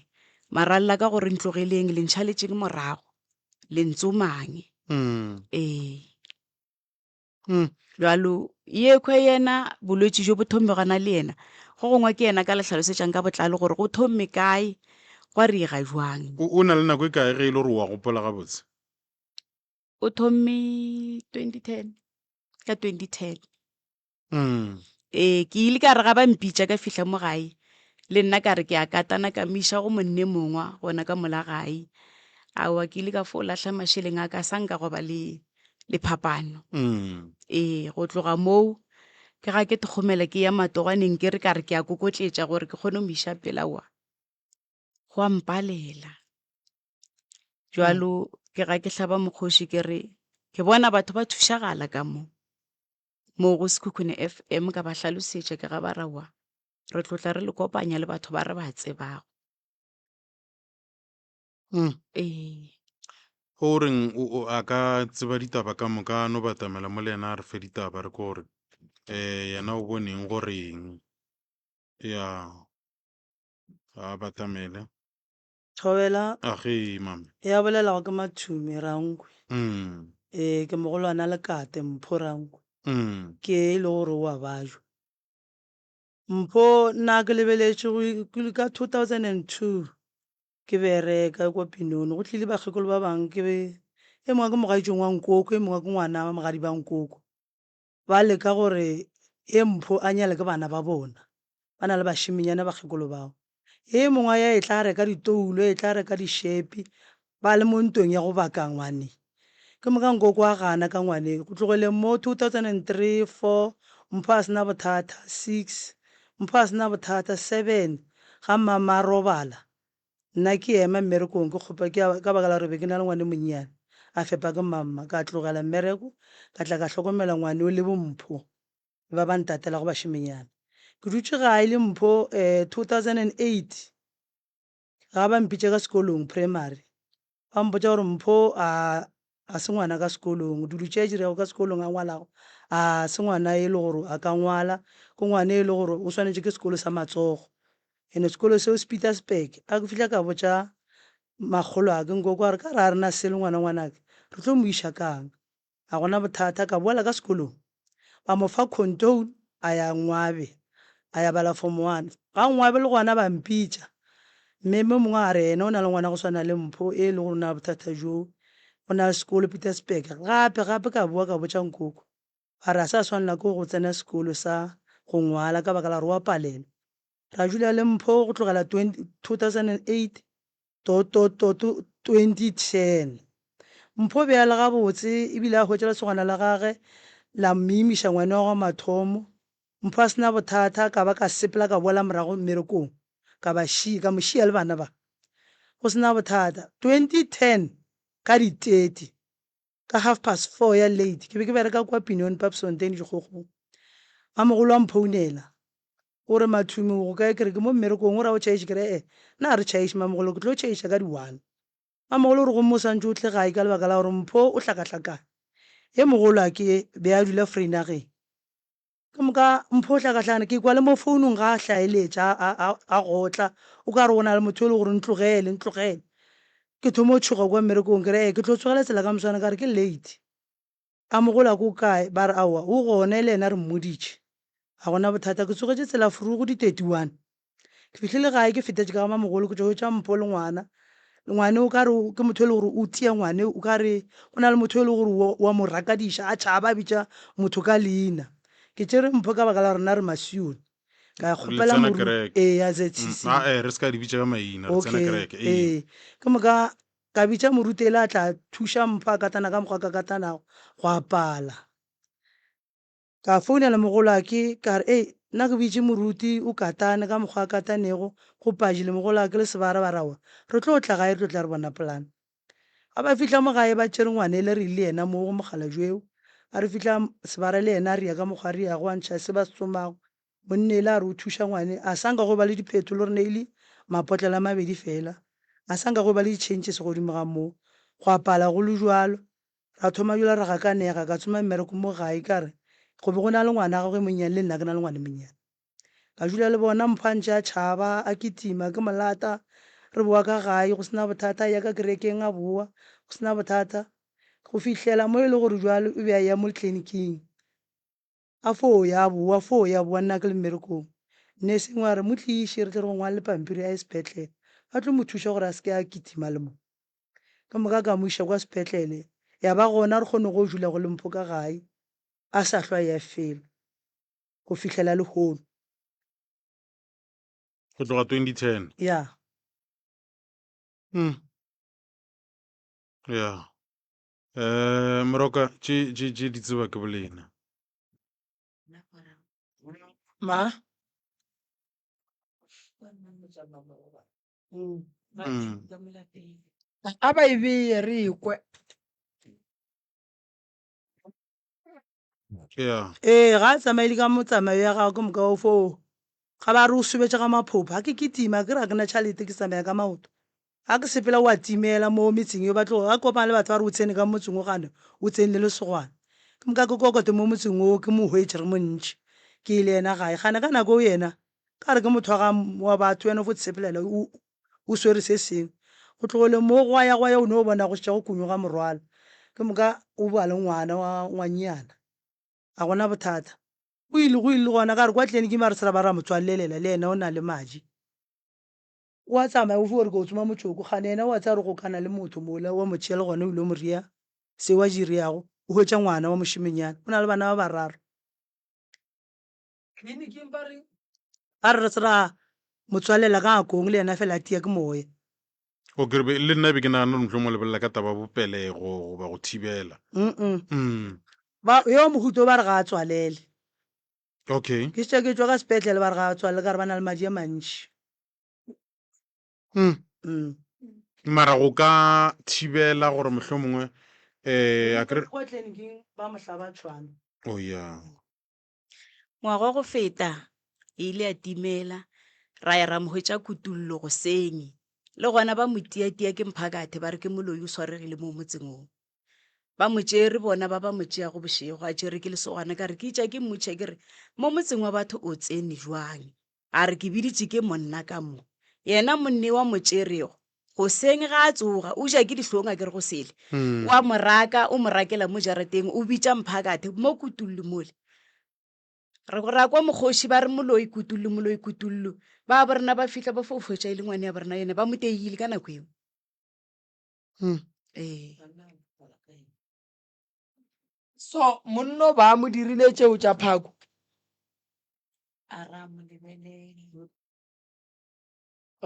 mara lla ka gore ntlogeleng le ntšhaletšeng morago le ntsomange jwalo yekhwe yena bolwetši jo bo thomegana le yena go gongwe ke yena ka le tlhalosetšang ka botlalo gore go thome kae gwa re ga jwang o na le nako e kae ge e le gore wa gopola gabotse? o thome 2010 ka 2010 ke ile ka re ga ba mpitša ka fihla mo gae le nna ka re ke a katana ka miša go monne mongwa gona ka mola gae aowa ke ile ka fo latlha mašheleng a ka sa nka go ba le phapano go tloga moo ke ga ke thogomela ke ya matogwaneng ke re ka re ke a kokotletša gore ke kgone go miša pela wa go a mpalela jwalo ke ga ke hlaba mokgoši ke re ke bona batho ba thušagala ka mo go Sekhukhune FM ka ba hlalosetša ke ga ba rawa re tlotla re le kopanya le batho ba re ba tsebago go reng a ka tseba ditaba ka moka no batamela mo le ena a re fe ditaba re ko gore yena o boneng goreng ya a batamele Thobela ge mame. ya bolelago ke Mathume Rankwe ke mogolwana Lekate Mpho Rankwe ke e le gore o a bajwa Mpho nna ke lebeletše ka 2002 ke bereka kwa Pinoni go tlile bakgekolo ba bangwe ke be e mongwe ke mogaetšong wa Nkoko e mongwe ke ngwana wa mogadi ba Nkoko ba leka gore e Mpho a nyale ke bana ba bona ba na le bašiminyana bakgekolo bao e mongwe ya e tla reka ditoulo e tla reka dishepi ba le mo ntong ya go baka ngwane ke moka Nkoko a gana ka ngwane go tlogele mo 2003 4 Mpho a sena bothata 6 Mpho a sena bothata 7 ga mama robala nna ke ema mmerekong ke kgopa ka baka la gore be ke na le ngwane monnyane a fepa ke mama ka tlogela mmereko ka tla ka hlokomela ngwane o le bompho ba ba ntatela go bašiminyana ke dutse gae le Mpho 2008 ga ba mpitše ka sekolong primary ba mpotša gore Mpho a se ngwana ka sekolong dilo tše a dirego ka sekolong a ngwalago a se ngwana e le gore a ka ngwala ke ngwane e le gore o swanetše ke sekolo sa matsogo ene sekolo seo se Pietersburg a ke fihla ka botša magolo a ke Nkoko a re ka re a rena se le ngwanake re tlo mo iša kang a gona bothata ka boela ka sekolong ba mo fa condone a ya Ngwabe a ya bala form 1 ga Ngwabe le gona ba mpitša mme mongwe a re ena o na le ngwana go swana le Mpho e le gore na bothata jo o na le sekolo Pietersburg gape ka bua ka botša Nkoko a re a sa swanela ke go tsena sekolo sa go ngwala ka baka la re wa palelwa ra jula le Mpho go tlogela 2008 to 2010 Mpho be a le gabotse ebile a hwetša lesogana la gage la mmiimiša ngwane wa mathomo Mpho a sena bothata ka ba ka sepela ka boela morago mmerekong ka mo šia le bana ba go sena bothata 2010 ka di 30 ka 4:30 ya late ke be ke bereka kwa Pinoni Papsontein Dikgokgong a mogolo wa mphounela o re Mathume go kae kere ke mo mmerekong o ra o tšhaiše kere na re tšhaiše mamogolo ke tlo tšhaiša ka di-1 mamogolo o re go mo santse o tle gae ka lebaka la gore Mpho o hlakahlakane ye mogolo a ke be a dula Vryburg ke moka Mpho o hlakahlakane ke kwa le mo founung ga a hlaeletša a gotla o ka re go na le motho o le gore ntlogele ke thomo o tšhoga kwa mmerekong kere ke tlo tsogela tsela ka moswana ka re ke late a mogolo a ko kae ba re aowa o gone le ena re mmoditše a gona bothata ke tsogetše tsela furu go di 31 ke fihlile gae ke fetetše ka gama mogolo ke tšo Mpho le ngwane o ka re ke motho e le gore o tia ngwane o ka re go na le motho e le gore wa mo rakadiša a tšhaba a bitša motho ka leina ke tšere Mpho ka baka la rena re masione ka kgopela ya ZCC re se ka di bitša ka maina re tsena kereke ke moka ka bitša morutele a tla thuša Mpho a katana ka mokgwa ka katanago go apala ka founela mogolo a ke ka re nna ke bitše moruti o katane ka mokgwa a katanego go pagile mogolo a ke le sebara ba rawa re tlo tla gae re tlo tla re bona polane ga ba fihla mo gae ba tšere ngwane le re le yena mo go mogala jweo a re fihla sebara le yena a ria ka mokgwa re ya go antšha se ba se tsomago monne le a re o thuša ngwane a sanka go ba le diphetolo re ne ile mapotlela mabedi fela a sanka go ba le ditšhentšhe se godimo ga moo go apala go le jwalo ra thoma jula re gakanega ka tsoma mmereko mo gae ka re go be go na le ngwana gagwe monnyane le nna ke na le ngwane monnyane ka jula le bona Mpho a ntše a tšhaba a kitima ke molata re boa ka gae go sena bothata ya ka kerekeng a boa go sena bothata go fihlela mo e le gore jwalo o be a ya mo tleliniking a fo ya boa nna ke le mmerekong nne sengwe a re mo tliše re tle re go ngwale pampiri a e sepetlele a tlo mo thuša gore a se ke a kitima le mo ka moka ka mo iša kwa sepetlele ya ba gona re kgone go dula go le mpho ka gae a sa hlwa ya felo go fitlhela le hono go tloga 2010 ya ya Moroka tše di tseba ke bolena ma a ba e beye re ekwe ya ee ga a tsamaile ka motsamayo ya gago ke moka o foo ga ba re o subetša ka maphopho ga ke kitima ke re ga ke na tšhalete ke tsamaya ka maoto ga ke sepela wa timela mo metseng yo batlo ga kopana le batho ba re o tsene ka motseng o gane o tsene le segwana ke moka ke kokote mo motseng o ke mo hwetše re montšhi ke le ena gae gane ka nako o yena ka re ke motho wa batho wena o fo tshepelela o swere se sengwe go tlogole mo go ya o ne o bona go šetša go kunywa ga morwalo ke moka o bua le ngwana wa ngwanyana a gona bothata go ile gona ka re kwa tleliniki mare sera ba ra motswalelela le ena o na le madi wa tsamaya o gore ke o tsoma motsoko gane ena wa tsa re go kana le motho mola wa motšhia le gone o ile o moria se wa jiriago o hwetša ngwana wa mošimenyana o na le bana ba bararo ba re tsera motswalela ka ngakong le ena fela a tia ke moya o kere le nna be ke nagana motlho mo lebelela ka taba bopelego goba go thibela yo mohuto ba re ga a tswalele okay ke tša ke tswa ka sepetlele ba re ga a tswalele ka re ba na le madi a mantši mara go ka thibela gore mohlho mongwe a kere kwa tleliniking ba mohlaba tshwana o ya ngwaga go feta e ile a timela ra ya ra mo hwetša kutullo go senye le gona ba mo tia ke mphakathe ba re ke moloi o swaregile mo motseng oo ba mo tšere bona ba mo tšea go bošego a tšere ke lesogana ka re ke itša ke mmotšha ke re mo motseng wa batho o tsene jwang a re ke biditše ke monna ka mo yena monne wa mo tšerego goseng ga a tsoga o ja ke dihlong a ke re go sele wa moraka o mo rakela mo jarateng o bitša mphakathe mo kutullo mole re go rakwa mokgoši ba re moloi kutullo ba borena ba fihla ba fofetša e le ngwane ya borena yone ba mo teile ka nako eo so monno ba mo dirile tšeo tša phako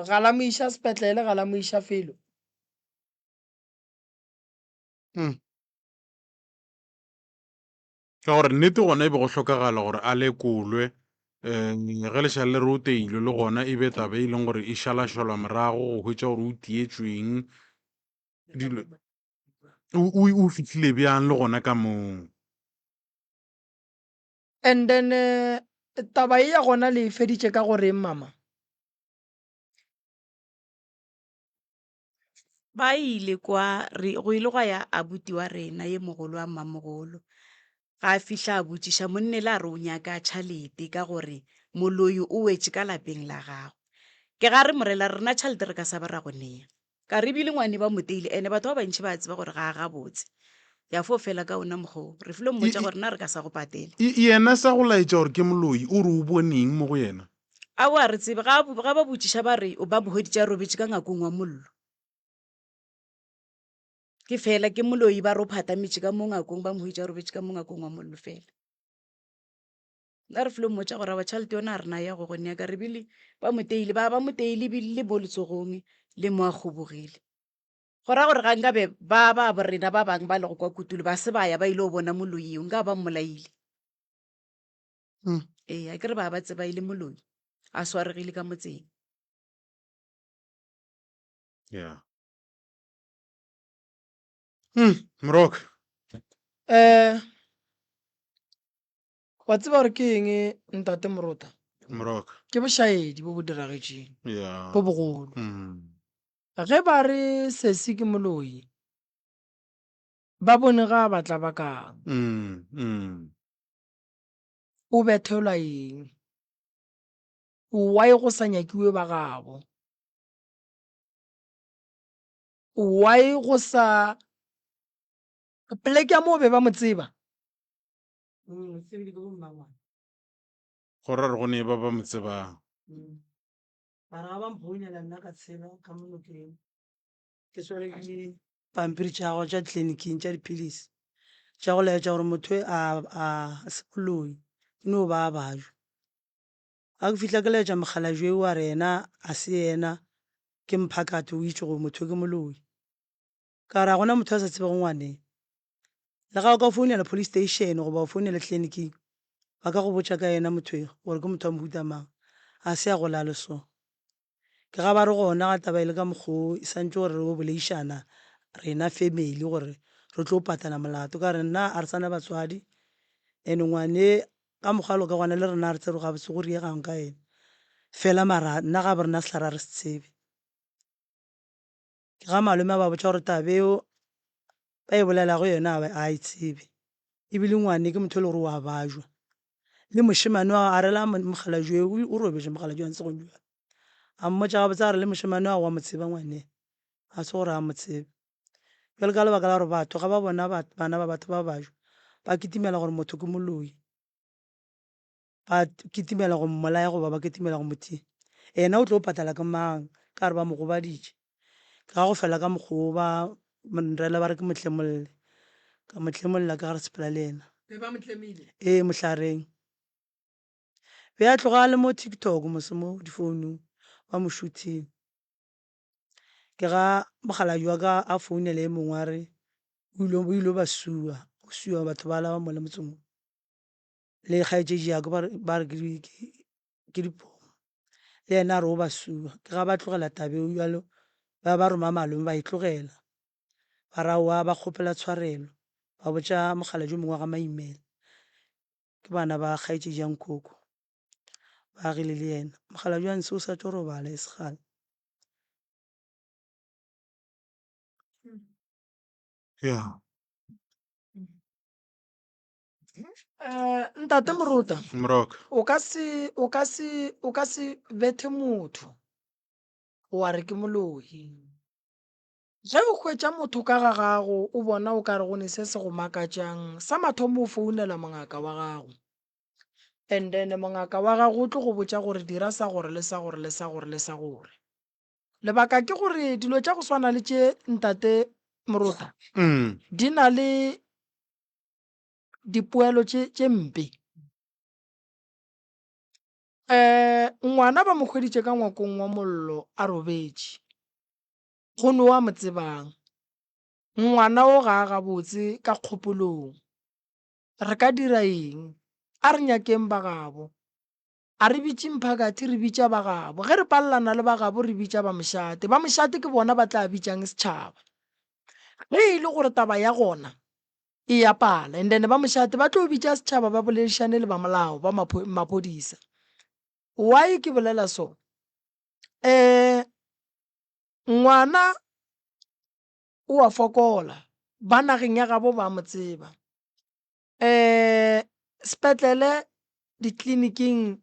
ga la mo iša sepetlele ga la mo iša felo ka gore nnete gona e be go hlokagala gore a lekolwe ge lešale le re o teilwe le gona e be tabe e leng gore e šalašalwa morago go hwetša gore o tietsweng dilo o fihlile bjang le gona ka moo and then taba e ya gona le e feditše ka goreng mama ba ile kwa go ile gwa ya abuti wa rena ye mogolo wa mmamogolo ga a fihla a botšiša monne le a re o nyaka tšhalete ka gore moloi o wetše ka lapeng la gago ke ga re morela rena tšhalete re ka sa ba ra go nea ka re bile ngwane ba moteile ene batho ba bantšhi ba tseba gore ga a gabotse ya fo fela ka ona mokgwa re file mmotša gore na re ka sa go patele yena sa go laetša gore ke moloi o re o boneng mo go yena a o a re tsebe ga ba botšiša ba re o ba bohweditša robetše ka ngakong wa mollo ke fela ke moloi ba ro phatametše ka mo ngakong ba mohwetša robetše ka mo ngakong wa mollo fela nna re file mmotša gore wa tšhalete yona a rena ya go gone ya ka re bile ba moteile ebile le mo letsogong le mo a kgobogile go ra gore ga nkabe ba borena ba bangwe ba le go kwa kutulo ba se ba ya ba ile go bona moloi eo nka ba mmolaile ee a ke re ba tseba ile moloi a swaregile ka motseng ya Moroka wa tseba gore ke eng ntate Morota Moroka ke bošaedi bo bo diragetšeng ya bo bogolo ge ba re sesi ke moloi ba bone ga a batla ba kang o bethelwa eng why go sa nyakiwe ba gabo why go sa pleke ya mo be ba mo tseba gore re go ne ba mo tsebang bara ga ba mphounela nna ka tshela ka monokeng ke swere ke pampiri tša go tša tleliniking tša dipilisi tša go laetša gore motho a se boloi ke no ba a bajwa ga ke fitlha ke laetša mokgalajwe wa re ena a se ena ke mphakate o itse gore motho ke moloi ka ra gona motho a sa tsebego ngwaneng le ga o ka founela police station goba o founela tleliniking ba ka go botša ka ena motho e gore ke motho wa mohuta mang a se a go lale so ke ga ba re gona ga taba e le ka mokgwa e santse gore re o boleišana rena family gore re tlo patala molato ka re nna a re sana batswadi ene ngwane ka mogalo ka gona le rena re tsere ga botse go riegang ka ene fela mara nna ga ba rena sehlara re se tsebe ke ga malome ba botša gore tabeo ba e bolelago yona a e tsebe ebile ngwane ke motho e le gore wa bajwa le mošemane wa a rela mogalajwe o robetše mogalajwe a ntse go jwa a mmotša ga botsa re le mošemane wa mo tseba ngwane a se gore a mo tsebe jale ka lebaka la gore batho ga ba bona bana ba batho ba bajwa ba kitimela gore motho ke moloi ba kitimela go mmolaya goba ba kitimela go mothia ena o tlo patala ke mang ka re ba mo gobaditše ka go fela ka mokgwa ba monrela ba re ke motlhemolle ka motlhemolla ka gare sepela le ena ee mohlareng be a tloga le mo TikTok mose mo difounung ba mo shooting ke ga mogaladi wa ka a founele e mongwe a re o ile ba sua go sua batho ba la ba mo le motseng le kgaetšedi yako ba re ke dipomo le ena a re o ba sua ke ga ba tlogela tabeo jalo ba roma malome ba e tlogela ba raoa ba kgopela tshwarelo ba botša mogaladi o mongwe wa ga maimela ke bana ba kgaetšedi ya nkoko ba agile le yena mogaladi wa nse o sa tlo robala e segale Yeah. Ntate Moruta Moroka. o ka se bethe motho wa re ke moloi ge o hwetša motho ka ga gago o bona o ka re go ne se se go makatšang sa mathomo o founela mongaka wa gago and then mongaka wa gago o tlo go botša gore dira sa gore le sa gore le sa gore le sa gore lebaka ke gore dilo tša go swana le tše ntate Moruta di na le dipoelo tše mpe ngwana ba mo hweditše ka ngwakong wa mollo a robetše go no wa mo tsebang ngwana o ga gabotse ka kgopolong re ka dira eng a re nyakeng ba gabo a re bitše mphakati re bitša ba gabo ge re palelana le ba gabo re bitša ba mošate ke bona ba tla bitšang setšhaba ge e le gore taba ya gona e ya pala and then ba mošate ba tlo bitša setšhaba ba boledišane le ba molao ba maphodisa why ke bolela so ngwana o a fokola ba nageng ya gabo ba mo tseba sepetlele ditleliniking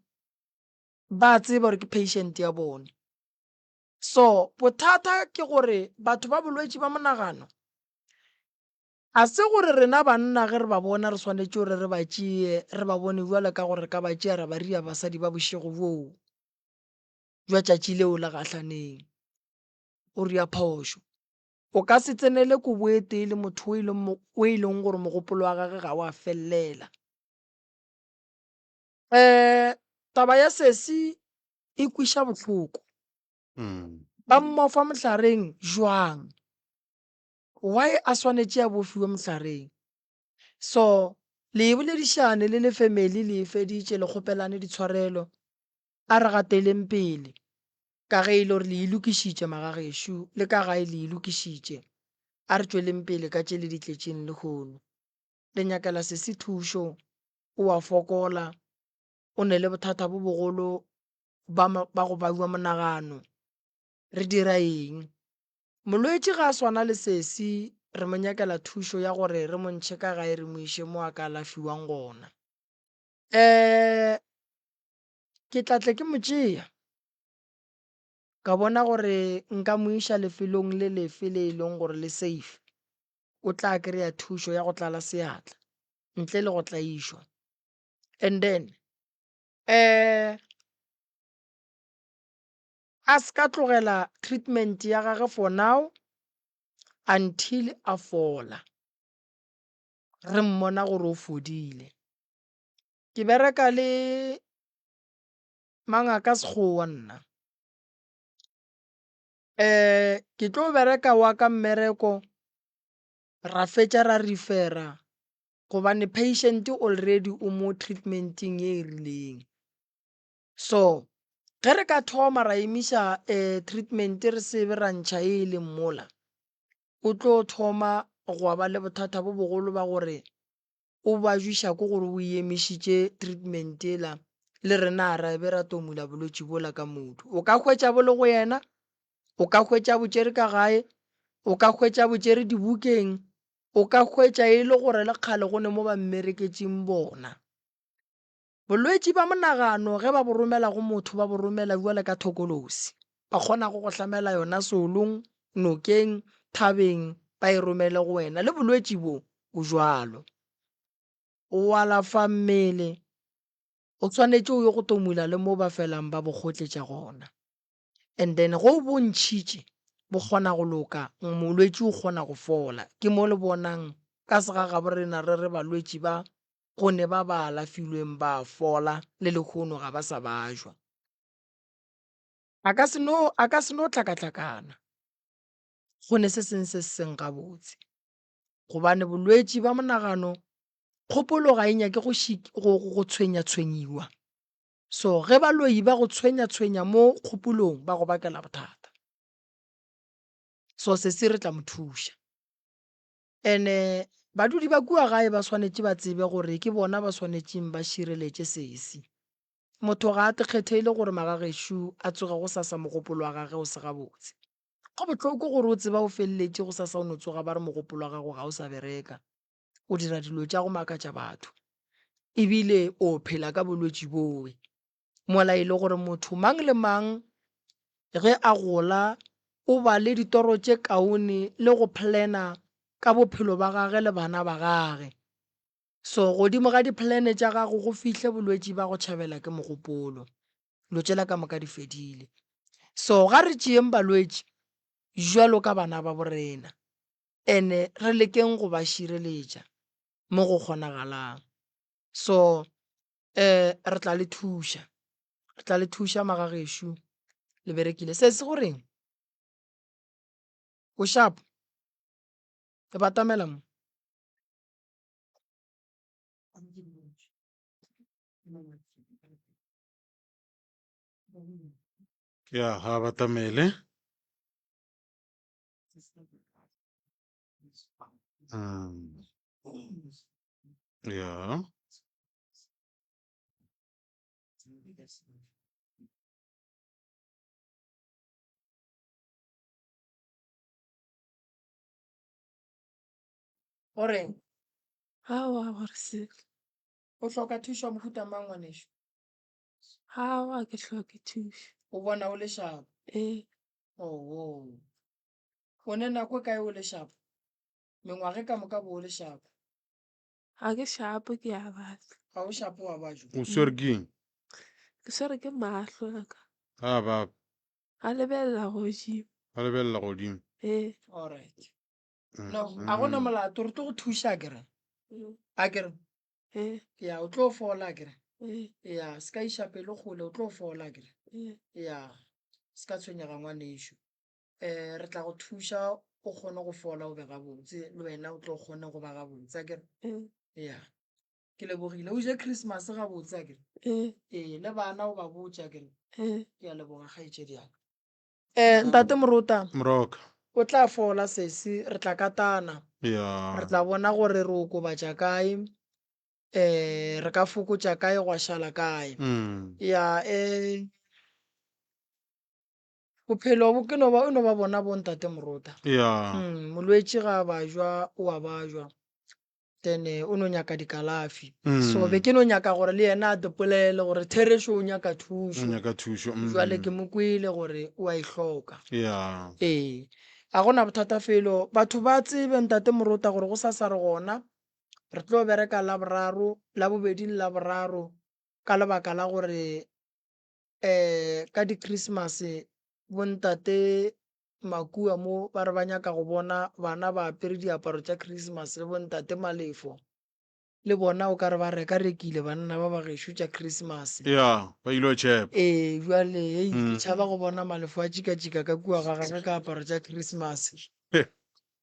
ba tseba gore ke patient ya bone so bothata ke gore batho ba bolwetši ba monagano a se gore rena banna ge re ba bona re swanetše gore re ba tšee re ba bone jwale ka gore ka ba tšea re ba ria basadi ba bošego boo jwa tšatši leo la gahlaneng o ria phošo o ka se tsenele kobo e tee le motho o e leng gore mogopolo wa gage ga o a fellela taba ya sesi e kwiša bohloko ba mmofa mohlareng jwang why a swanetše a bofiwe mohlareng so le boledišane le family le feditše le kgopelane ditshwarelo a re gateleng pele ka ge e le gore le ilokišitše magagešo le ka gae le ilokišitše a re tšweleng pele ka tše le ditletšeng le kgono le nyakela sese thušo o a fokola o ne le bothata bo bogolo ba go baiwa monagano re dira eng molwetši ga a swana le sesi re mo nyakela thušo ya gore re mo ntšhe ka gae re mo iše mo a ka alafiwang gona ke tlatle ke mo tšea ka bona gore nka mo iša lefelong le lefe le e leng gore le safe o tla kry-a thušo ya go tlala seatla ntle le go tla išwa and then a ska tlogela treatment ya gage for now until a fola re mmona gore o fodile. Ke bereka le mangaka sekgowa nna. Ke tlo bereka wa ka mmereko ra fetša ra refera gobane patient already o mo treatmenting ye e rileng. So ge re ka thoma ra emiša treatment re sebe ra ntšha e leng mola o tlo thoma go ba le bothata bo bogolo ba gore o ba juša ko gore o emišitše treatment ela le rena ra be ra tomula bolwetši bola ka modu. O ka hwetša bo le go yena, o ka hwetša botšere ka gae, o ka hwetša botšere dibukeng, o ka hwetša e le gore le kgale go ne mo ba mmereketšeng bona. Bolwetši ba monagano ge ba bo romela go motho ba bo romela jwale ka thokolosi, ba kgona go hlamela yona solong, nokeng, thabeng, ba e romele go wena. Le bolwetši bo o jwalo, o alafa mmele, o tshwanetše o ye go tomula le mo ba felang ba bo kgotletša gona. And then go bontšhitše bo kgona go loka, molwetši o kgona go fola. Ke mo le bonang ka segagabo rena re re balwetši ba gone ba ba alafilweng ba fola le lekgono ga ba sa bajwa. A ka se no tlhakatlhakana gone se seng se seng gabotse gobane bolwetši ba monagano kgopolo ga e nyake go tshwenya-tshwenyiwa. So ge baloi ba go tshwenya-tshwenya mo kgopolong ba go bakela bothata. So se re tla mo thuša. And badudi ba kua gae ba swanetše ba tsebe gore ke bona ba swanetšeng ba šireletše sesi. Motho ga a tekgetheile gore magagešo a tsoga go sasa mogopolo wa gage o se gabotse. Go bohloko gore o tseba o feleletše go sasa o no tsoga ba re mogopolo wa gago ga o sa bereka, o dira dilo tša go makatša batho, ebile o phela ka bolwetši bowe. Mola e le gore motho mang le mang ge a gola o ba le ditoro tše kaone le go plana ka bophelo ba gage le bana ba gage. So godimo ga di-plan tša gago go fihle bolwetši ba go tšhabela ke mogopolo, lo tšela ka moka di fedile. So ga re tšeeng balwetši jwalo ka bana ba borena, ene re lekeng go ba šireletša mo go kgonagalang. So re tla le thuša magagešo le berekile. Se se goreng o shapo e batamela mo ya ga batamele. Ya goreng Hawa Warsik. o hloka thušo mohuta mang ngwanešo? Hawa ke hloke thušo. O bona o le shapo? Oh, o ne nako kae o le shapo? Mengwage ka moka bo o le shapo? Ha ke shapo ke a batla. Ga o shapo wa bajwa? o swere ke eng? Ke swere ke mahlo ka. a ba A lebella godimo. a lebelela godimo. Alright. No, a gona molato re tlo go thuša kere. A kere ya o tlo fola kere. Ya ska iša pele gole o tlo fola kere. Ya ska tshwenyega ngwanešo. Re tla go thuša o kgone go fola o be gabotse le wena o tlo kgone go ba gabotse a kere. Ya ke lebogile o je Christmas gabotse a kere. Le bana o ba botša kere. Ke a leboga kgaetšedi yaka. Ntate Moruta Moroka. o tla fola sesi re tla katana. Ya Re tla bona gore re okobatša kae, re ka fokotša kae gwa šala kae. Ya bophelo bo ke no ba bona bo Ntate Moruta. ya Molwetši ga bajwa o a bajwa, then o no nyaka dikalafi. So be ke no nyaka gore le yena a topolele gore Therešo o nyaka o thušo. nyaka thušo. Jwale ke mo kwele gore o a e hloka. Ya A gona bothata felo batho ba tsebe Ntate Moruta gore go sasa re gona re tlo bereka la bobedi le la boraro ka lebaka la gore ka di-Christmas bontate Makua mo ba re ba nyaka go bona bana ba apere diaparo tša Christmas le bontate Malefo le bona o ka re ba rekile banna ba bagešo tša Christmas. ya ba ilo chepa Jwale ke tšhaba go bona Malefo a tšika ka kua ga gagwe ka aparo tša Christmas.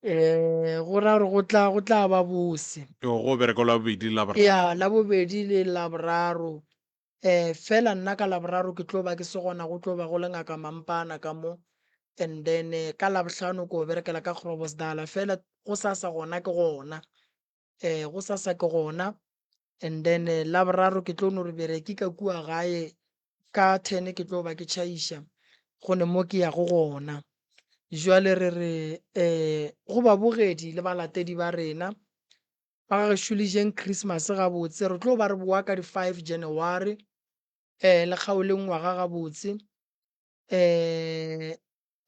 Go ra gore go tla ba bose. go bereko la bobedi la bara Ya Labobedi le Laboraro. Fela nna ka Laboraro ke tlo ba ke se gona go tlo ba go le ngaka Mampana ka mo, and then ka Labohlano ko berekela ka Groblersdal fela go sasa gona ke gona. Go sasa ke gona, and then Laboraro ke tlo no re bereke ka kua gae ka 10 ke tlo ba ke tšhaiša gone mo ke ya go gona. Jwale re re go ba bogedi le balatedi ba rena ba gešo le jeng Christmas gabotse re tlo ba re boa ka di 5 January le kgaoleng ngwaga gabotse.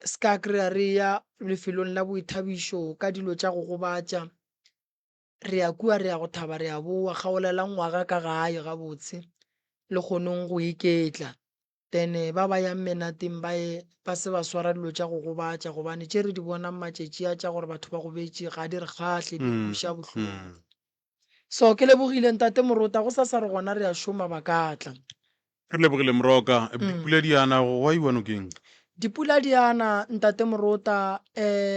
Ska kry-a re ya lefelong la boithabišo ka dilo tša go gobatša, re ya kua re ya go thaba re ya boa kgaolela ngwaga ka gae gabotse le kgonong go iketla. Then ba ba yang menateng ba se ba swara dilo tša go gobatša gobane tše re di bonang matšatši a tša gore batho ba go betše ga di re kgahle di buša bohloko. So ke lebogile ntate Morota go sasa re gona re a šoma ba ka tla. re lebogile Moroka dipula di yana wa iwa nokeng. Dipula di ana ntate Morota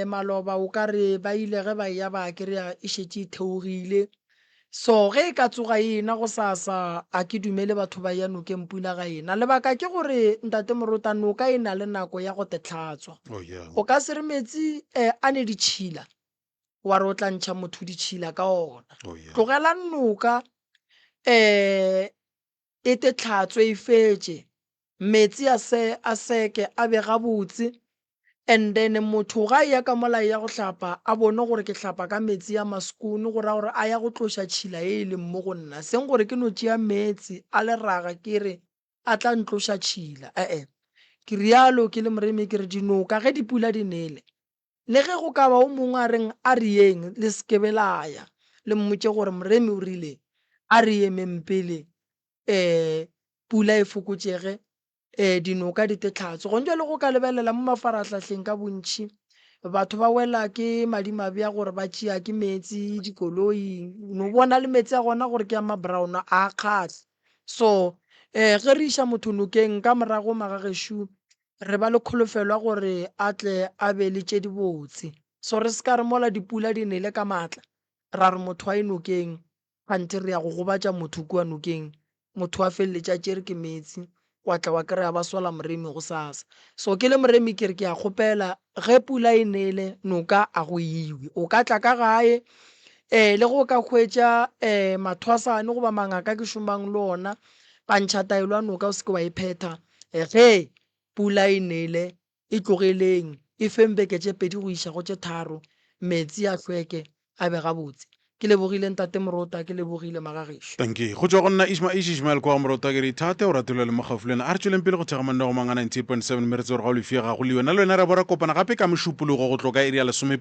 maloba o ka re ba ile ge ba ya ba kry-a e šetše e theogile. So ge e ka tsoga ena go sasa a ke dumele batho ba ya nokeng pula ga ena. Lebaka ke gore ntate Morota noka e na le nako ya go tetlhatswa. O ka se re metsi a ne ditšhila wa re o tla ntšha motho ditšhila ka ona. Tlogela noka e tetlhatswe e fetše metsi a seke a be gabotse, and then motho ga ya ka molao ya go hlapa a bone gore ke hlapa ka metsi a maskune go ra gore a ya go tloša tšhila e leng mo go nna seng gore ke no tšea metsi a le raga ke re a tla ntloša tšhila. Ke rialo ke le Moremi ke re dinoka ge dipula di nele le ge go ka ba o mongwe a reng a rieng le sekebe la ya le mmotse gore Moremi o rile a re emeng pele pula e fokotšege dinoka di tetlhatso go ntse le go ka lebelela mo mafaratlhatlheng ka bontšhi batho ba wela ke madimabe a gore ba tšea ke metsi dikoloi no bona le metsi a gona gore ke a ma-brown a kgatlhe. So ge re iša motho nokeng ka morago magagešo re ba le kholofelo gore a tle a be le tše di botse. So re se ka re mola dipula di nele ka maatla ra re motho a enokeng kgante re ya go gobatša motho kua nokeng motho a feleletša tšere ke metsi wa tla wa kry-a ba sola Moremi go sasa. So ke le Moremi ke re ke a kgopela ge pula e nele noka a go iwe o ka tla ka gae le go ka hwetša mathwasane goba mangaka ke šomang le ona ba ntšha taelo a noka o seke wa iphetha ge pula e nele e tlogeleng e feng beke tše pedi go iša go tše tharo metsi a hlweke a be gabotse. Ke lebogile ntate Morota ke lebogile magagešo. Thank you go tswa go nna Ismael kwa Morota ke re thate o ratolwa le mogafulena a re tsweleng pele go thega manna go manga 90.7 meretse gore ga o lefia ga go le wena le wena re bora kopana gape ka mošupologo go tloka area lesome